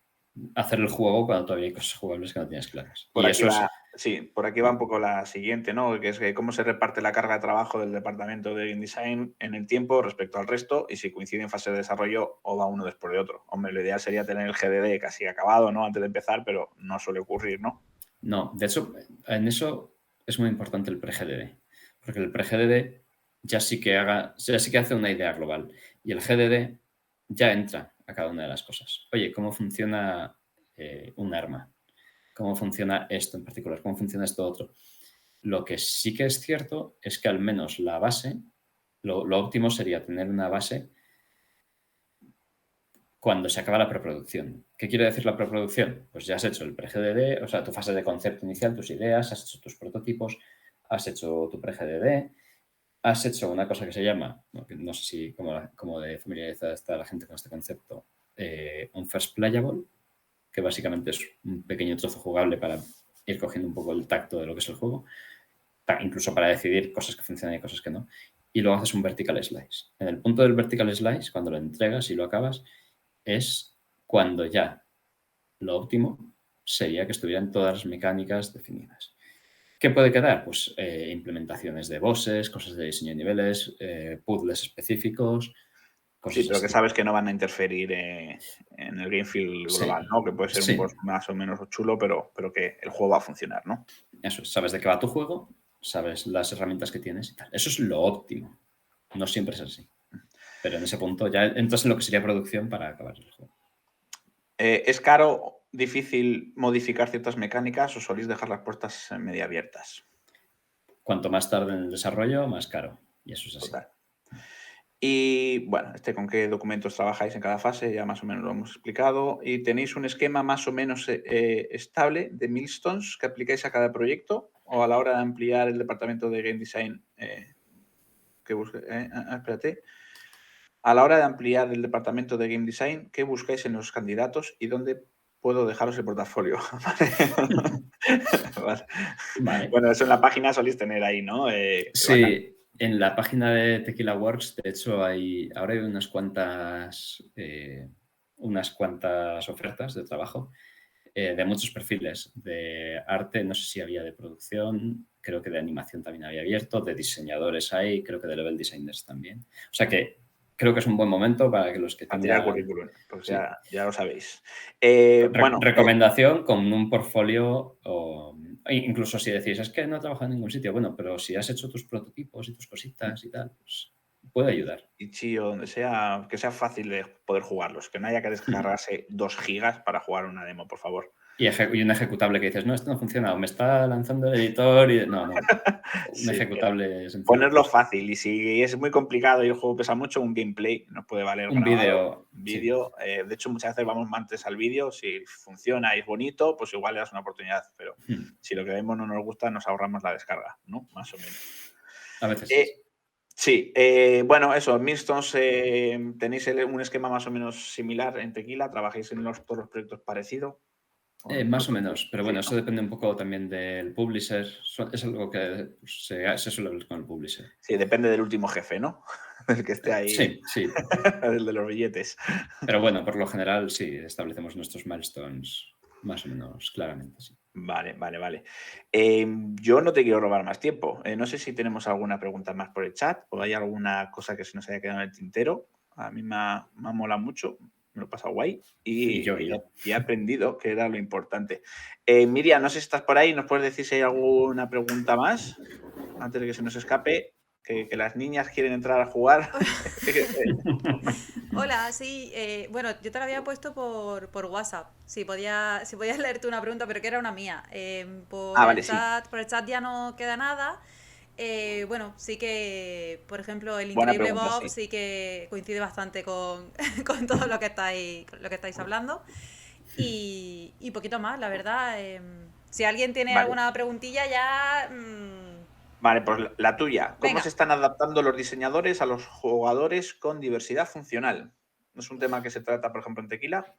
hacer el juego cuando todavía hay cosas jugables que no tienes claras. Por Y aquí eso va, sí, por aquí va un poco la siguiente, ¿no? Que es que cómo se reparte la carga de trabajo del departamento de Game Design en el tiempo respecto al resto y si coincide en fase de desarrollo o va uno después de otro. Hombre, lo ideal sería tener el GDD casi acabado, ¿no? Antes de empezar, pero no suele ocurrir, ¿no? No, de hecho, en eso es muy importante el pre-GDD, porque el pre-GDD ya sí que hace una idea global y el GDD ya entra a cada una de las cosas. Oye, ¿cómo funciona un arma? ¿Cómo funciona esto en particular? ¿Cómo funciona esto otro? Lo que sí que es cierto es que al menos la base, lo óptimo sería tener una base cuando se acaba la preproducción. ¿Qué quiere decir la preproducción? Pues ya has hecho el pre-GDD, o sea, tu fase de concepto inicial, tus ideas, has hecho tus prototipos, has hecho tu pre-GDD, has hecho una cosa que se llama, no sé si como de familiarizada está la gente con este concepto, un first playable, que básicamente es un pequeño trozo jugable para ir cogiendo un poco el tacto de lo que es el juego, incluso para decidir cosas que funcionan y cosas que no. Y luego haces un vertical slice. En el punto del vertical slice, cuando lo entregas y lo acabas, es cuando ya lo óptimo sería que estuvieran todas las mecánicas definidas. ¿Qué puede quedar? Pues implementaciones de bosses, cosas de diseño de niveles, puzzles específicos, Sí, cosas pero que así. sabes que no van a interferir en el game feel Sí, global, ¿no? Que puede ser un boss sí, más o menos chulo, pero que el juego va a funcionar, ¿no? eso. Sabes de qué va tu juego, sabes las herramientas que tienes y tal. Eso es lo óptimo. No siempre es así. Pero en ese punto ya entras en lo que sería producción para acabar el juego. ¿Es caro, difícil modificar ciertas mecánicas o solís dejar las puertas medio abiertas? Cuanto más tarde en el desarrollo, más caro. Y eso es así. Total. Y bueno, con qué documentos trabajáis en cada fase, ya más o menos lo hemos explicado. ¿Y tenéis un esquema más o menos estable de milestones que aplicáis a cada proyecto? ¿O a la hora de ampliar el departamento de Game Design espérate. A la hora de ampliar el departamento de Game Design, ¿qué buscáis en los candidatos y dónde puedo dejaros el portafolio? Vale. Vale. Bueno, eso en la página solís tener ahí, ¿no? Sí, en la página de Tequila Works, de hecho, ahora hay unas cuantas ofertas de trabajo de muchos perfiles. De arte, no sé si había de producción, creo que de animación también había abierto, de diseñadores hay, creo que de level designers también. O sea que creo que es un buen momento para que los que A tirar tengan, currículum, pues sí, ya lo sabéis. Bueno, recomendación con un portfolio o incluso si decís, es que no he trabajado en ningún sitio, bueno, pero si has hecho tus prototipos y tus cositas y tal, pues puede ayudar. y o donde sea, que sea fácil de poder jugarlos, que no haya que descargarse 2 gigas para jugar una demo, por favor. Y un ejecutable que dices, no, esto no funciona, o me está lanzando el editor y no. Un Sí, ejecutable sencillo, ponerlo pues fácil y si es muy complicado y el juego pesa mucho, un gameplay nos puede valer un grabado, vídeo, un sí. vídeo. De hecho, muchas veces vamos antes al vídeo, si funciona y es bonito, pues igual le das una oportunidad, pero si lo que vemos no nos gusta, nos ahorramos la descarga, ¿no? Más o menos. A veces sí. Eh, sí, bueno, eso, Millstones, ¿tenéis un esquema más o menos similar en Tequila? ¿Trabajáis en todos los proyectos parecidos? Más o menos, pero bueno, Sí, eso ¿no? depende un poco también del publisher. Es algo que se suele ver con el publisher. Sí, depende del último jefe, ¿no? El que esté ahí, Sí, sí. el de los billetes. Pero bueno, por lo general sí, establecemos nuestros milestones más o menos claramente, sí. Vale. Yo no te quiero robar más tiempo. No sé si tenemos alguna pregunta más por el chat o hay alguna cosa que se nos haya quedado en el tintero. A mí me ha molado mucho, me lo he pasado guay Y yo, y y he, yo. y he aprendido que era lo importante. Miriam, no sé si estás por ahí, ¿nos puedes decir si hay alguna pregunta más antes de que se nos escape? Que las niñas quieren entrar a jugar. Hola, sí, bueno, yo te la había puesto por WhatsApp. Si podías leerte una pregunta, pero que era una mía. Vale, sí. Por el chat ya no queda nada. Bueno, sí que, por ejemplo, el Buena Increíble pregunta, Bob sí. sí que coincide bastante con todo lo que estáis hablando. Y poquito más, la verdad. Si alguien tiene Vale. alguna preguntilla ya... Vale, pues la tuya. ¿Cómo se venga. están adaptando los diseñadores a los jugadores con diversidad funcional? ¿No es un tema que se trata, por ejemplo, en Tequila?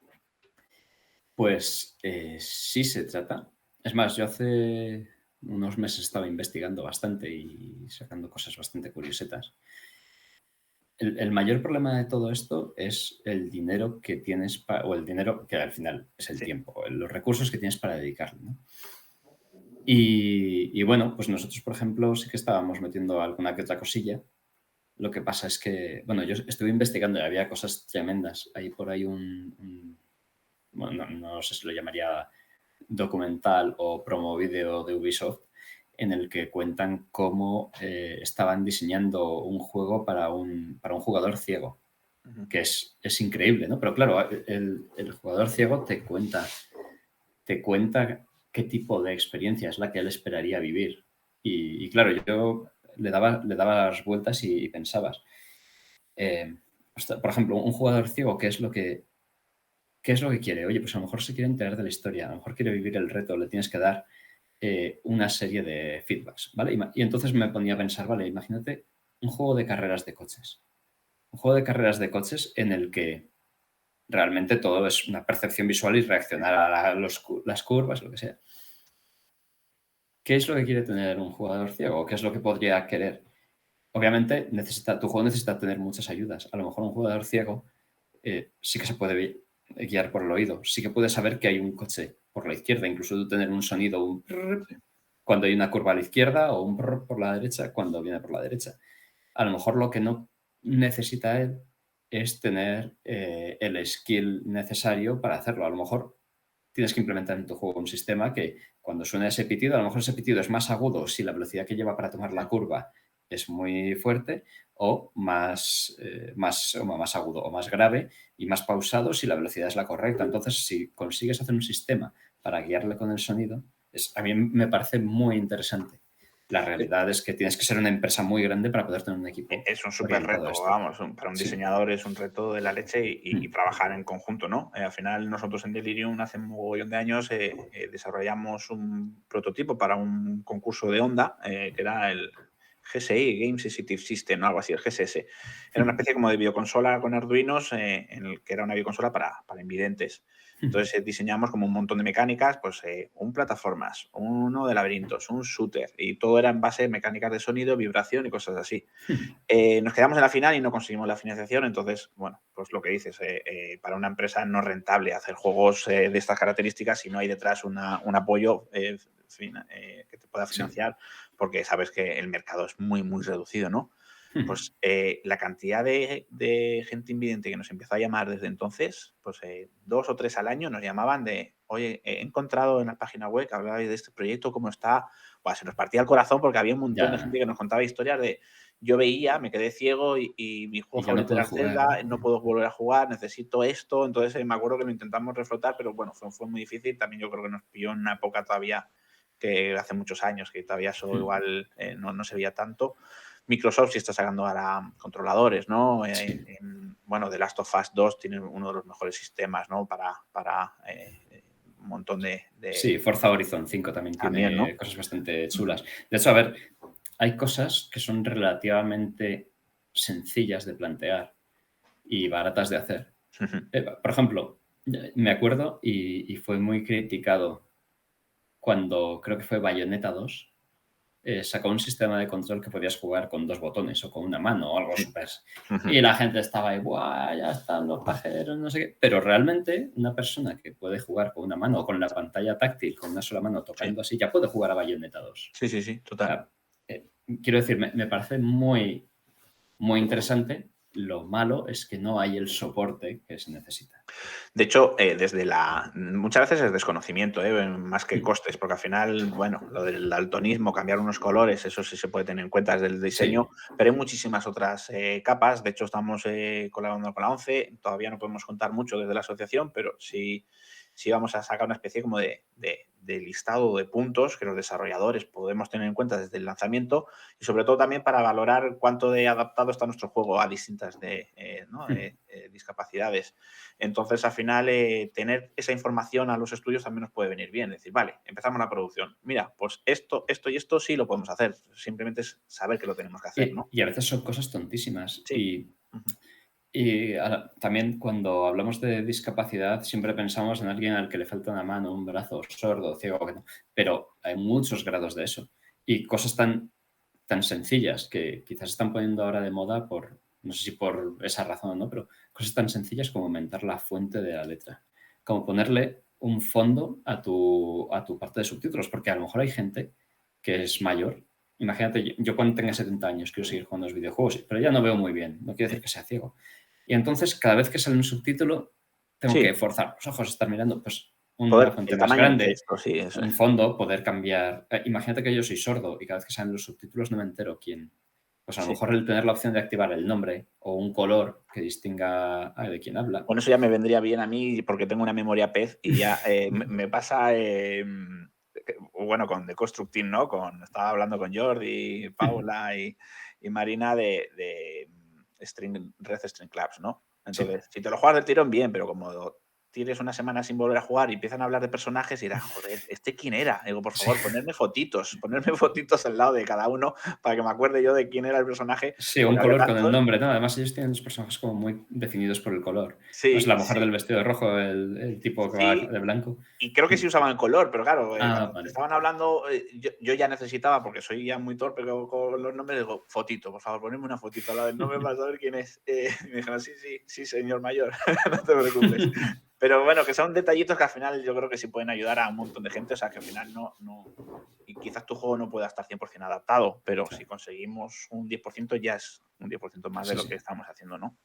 Pues sí se trata. Es más, yo hace unos meses estaba investigando bastante y sacando cosas bastante curiosetas. el mayor problema de todo esto es el dinero que tienes, o el dinero que al final es el tiempo, los recursos que tienes para dedicarlo, ¿no? Y bueno, pues nosotros, por ejemplo, sí que estábamos metiendo alguna que otra cosilla. Lo que pasa es que, bueno, yo estuve investigando y había cosas tremendas. Hay por ahí bueno, no sé si lo llamaría documental o promo vídeo de Ubisoft, en el que cuentan cómo estaban diseñando un juego para un jugador ciego, que es increíble, ¿no? Pero claro, el jugador ciego te cuenta qué tipo de experiencia es la que él esperaría vivir. Y claro, yo le daba las vueltas y pensabas, por ejemplo, un jugador ciego, ¿qué es lo que quiere? Oye, pues a lo mejor se quiere enterar de la historia, a lo mejor quiere vivir el reto, le tienes que dar una serie de feedbacks, ¿vale? Y entonces me ponía a pensar, vale, imagínate un juego de carreras de coches. Un juego de carreras de coches en el que realmente todo es una percepción visual y reaccionar a las curvas, lo que sea. ¿Qué es lo que quiere tener un jugador ciego? ¿Qué es lo que podría querer? Obviamente, tu juego necesita tener muchas ayudas. A lo mejor un jugador ciego sí que se puede guiar por el oído. Sí que puede saber que hay un coche por la izquierda, incluso tener un sonido, un prrr, cuando hay una curva a la izquierda o un prrr por la derecha cuando viene por la derecha. A lo mejor lo que no necesita él es tener el skill necesario para hacerlo. A lo mejor tienes que implementar en tu juego un sistema que cuando suena ese pitido, a lo mejor ese pitido es más agudo si la velocidad que lleva para tomar la curva es muy fuerte, o más agudo o más grave y más pausado si la velocidad es la correcta. Entonces, si consigues hacer un sistema para guiarle con el sonido, a mí me parece muy interesante. La realidad es que tienes que ser una empresa muy grande para poder tener un equipo. Es un súper reto, vamos, para un diseñador es un reto de la leche y trabajar en conjunto, ¿no? Al final nosotros en Delirium hace un mogollón de años desarrollamos un prototipo para un concurso de Honda, que era el GSI, Game Sensitive System, o algo así, el GSS. Era una especie como de videoconsola con Arduinos, en el que era una videoconsola para invidentes. Entonces diseñamos como un montón de mecánicas, pues un plataformas, uno de laberintos, un shooter, y todo era en base a mecánicas de sonido, vibración y cosas así. Nos quedamos en la final y no conseguimos la financiación, entonces, bueno, pues lo que dices, para una empresa no es rentable hacer juegos de estas características si no hay detrás un apoyo que te pueda financiar, porque sabes que el mercado es muy, muy reducido, ¿no? Pues la cantidad de gente invidente que nos empezó a llamar desde entonces, pues 2 o 3 al año nos llamaban de, oye, he encontrado en la página web que hablabais de este proyecto, cómo está. Buah, se nos partía el corazón porque había un montón de gente que nos contaba historias de, yo veía, me quedé ciego y mi juego favorito era Zelda, no puedo volver a jugar, necesito esto. Entonces me acuerdo que lo intentamos reflotar, pero bueno, fue muy difícil. También yo creo que nos pilló en una época todavía que hace muchos años, que todavía eso igual no se veía tanto. Microsoft sí está sacando ahora controladores, ¿no? Bueno, The Last of Us 2 tiene uno de los mejores sistemas, ¿no? Para un montón de... Sí, Forza Horizon 5 también tiene, ¿no?, cosas bastante chulas. De hecho, a ver, hay cosas que son relativamente sencillas de plantear y baratas de hacer. Por ejemplo, me acuerdo y fue muy criticado cuando creo que fue Bayonetta 2, sacó un sistema de control que podías jugar con 2 botones o con una mano o algo súper. Y la gente estaba ahí, ¡buah! Ya están los pajeros, no sé qué. Pero realmente una persona que puede jugar con una mano o con la pantalla táctil, con una sola mano tocando así, ya puede jugar a Bayonetta 2. Sí, total. O sea, quiero decir, me parece muy, muy interesante. Lo malo es que no hay el soporte que se necesita. De hecho, muchas veces es desconocimiento, más que costes, porque al final, bueno, lo del daltonismo, cambiar unos colores, eso sí se puede tener en cuenta desde el diseño, pero hay muchísimas otras capas. De hecho, estamos colaborando con la ONCE, todavía no podemos contar mucho desde la asociación, pero sí vamos a sacar una especie como de listado de puntos que los desarrolladores podemos tener en cuenta desde el lanzamiento y sobre todo también para valorar cuánto de adaptado está nuestro juego a distintas discapacidades. Entonces, al final, tener esa información a los estudios también nos puede venir bien. Decir, vale, empezamos la producción. Mira, pues esto y esto sí lo podemos hacer. Simplemente es saber que lo tenemos que hacer, ¿no? Y a veces son cosas tontísimas. Sí. Y también cuando hablamos de discapacidad siempre pensamos en alguien al que le falta una mano, un brazo, sordo, ciego, pero hay muchos grados de eso. Y cosas tan sencillas que quizás están poniendo ahora de moda por no sé si por esa razón o no, pero cosas tan sencillas como aumentar la fuente de la letra, como ponerle un fondo a tu parte de subtítulos, porque a lo mejor hay gente que es mayor. Imagínate, yo cuando tenga 70 años quiero seguir jugando a los videojuegos, pero ya no veo muy bien, no quiere decir que sea ciego. Y entonces, cada vez que sale un subtítulo, tengo Sí. que forzar los ojos, estar mirando, pues Poder, una fuente el más tamaño del grande, texto, sí, eso un es. fondo, poder cambiar. Imagínate que yo soy sordo y cada vez que salen los subtítulos no me entero quién. Pues a lo Sí. mejor el tener la opción de activar el nombre o un color que distinga de quién habla. Bueno, eso ya me vendría bien a mí porque tengo una memoria pez y ya me pasa, bueno, con The Constructing, ¿no? Estaba hablando con Jordi, Paula y Marina de Red String Clubs, ¿no? Entonces, Sí. si te lo juegas del tirón, bien, pero como tienes una semana sin volver a jugar y empiezan a hablar de personajes y dirás, joder, ¿este quién era? Digo, por favor, ponerme fotitos al lado de cada uno para que me acuerde yo de quién era el personaje. Sí, un Porque había color con el tantos. nombre, ¿no? Además, ellos tienen los personajes como muy definidos por el color. No es Sí, la mujer sí. del vestido de rojo, el tipo que va Sí, de blanco. y creo que sí usaban color, pero claro, cuando te Vale. estaban hablando, yo ya necesitaba, porque soy ya muy torpe con los nombres, digo, fotito, por favor, ponedme una fotito al lado del nombre para saber quién es. Y me dijeron, sí, señor mayor, no te preocupes. Pero bueno, que son detallitos que al final yo creo que sí pueden ayudar a un montón de gente, o sea, que al final no y quizás tu juego no pueda estar 100% adaptado, pero si conseguimos un 10% ya es un 10% más de lo que estamos haciendo, ¿no?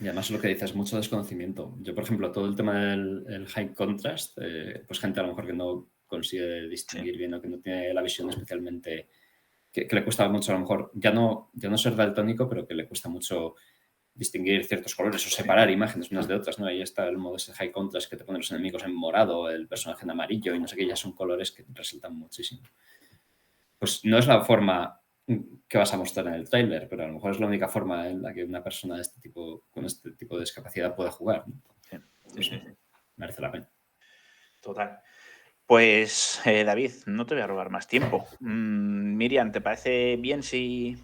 Y además lo que dices, mucho desconocimiento. Yo, por ejemplo, todo el tema del high contrast, pues gente a lo mejor que no consigue distinguir bien o que no tiene la visión especialmente, que le cuesta mucho a lo mejor, ya no ser daltónico, pero que le cuesta mucho distinguir ciertos colores o separar imágenes unas de otras, ¿no? Ahí está el modo ese high contrast que te pone los enemigos en morado, el personaje en amarillo y no sé qué, ya son colores que resaltan muchísimo. Pues no es la forma que vas a mostrar en el tráiler, pero a lo mejor es la única forma en la que una persona de con este tipo de discapacidad pueda jugar, ¿no? Sí. Merece la pena. Total. Pues, David, no te voy a robar más tiempo. Miriam, ¿te parece bien si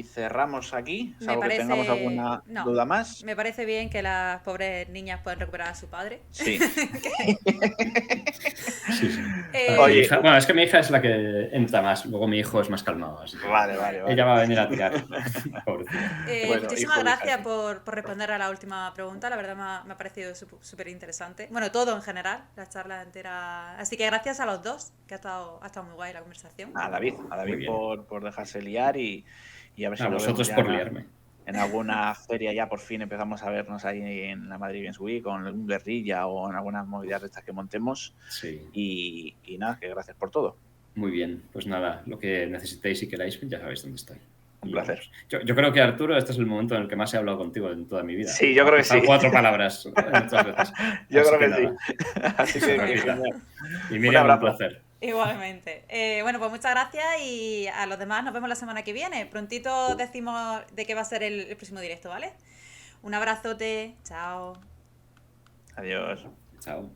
cerramos aquí? Me Salvo que tengamos parece. alguna No. duda más. Me parece bien que las pobres niñas puedan recuperar a su padre. Sí. Sí. Oye, Bueno, es que mi hija es la que entra más, luego mi hijo es más calmado, así que vale. ella va a venir a tirar. Pobrecita. Bueno, Muchísimas hijo de hija, gracias sí. por responder a la última pregunta. La verdad me ha parecido súper interesante. Bueno, todo en general, la charla entera. Así que gracias a los dos, que ha estado muy guay la conversación. A David Muy bien. por dejarse liar y a ver si A nos vemos vosotros ya por liarme. en alguna feria. Ya por fin empezamos a vernos ahí en la Madrid Games Week, con algún guerrilla o en algunas movidas de estas que montemos. Sí. Y nada, que gracias por todo. Muy bien, pues nada, lo que necesitéis y queráis, ya sabéis dónde estoy. Un placer. Yo creo que, Arturo, este es el momento en el que más he hablado contigo en toda mi vida. Sí, yo creo que sí. 4 palabras muchas veces. Yo Así creo que nada. sí. Así que genial. Y Miriam, un abrazo. placer. Igualmente. Bueno, pues muchas gracias y a los demás nos vemos la semana que viene. Prontito decimos de qué va a ser el próximo directo, ¿vale? Un abrazote. Chao. Adiós. Chao.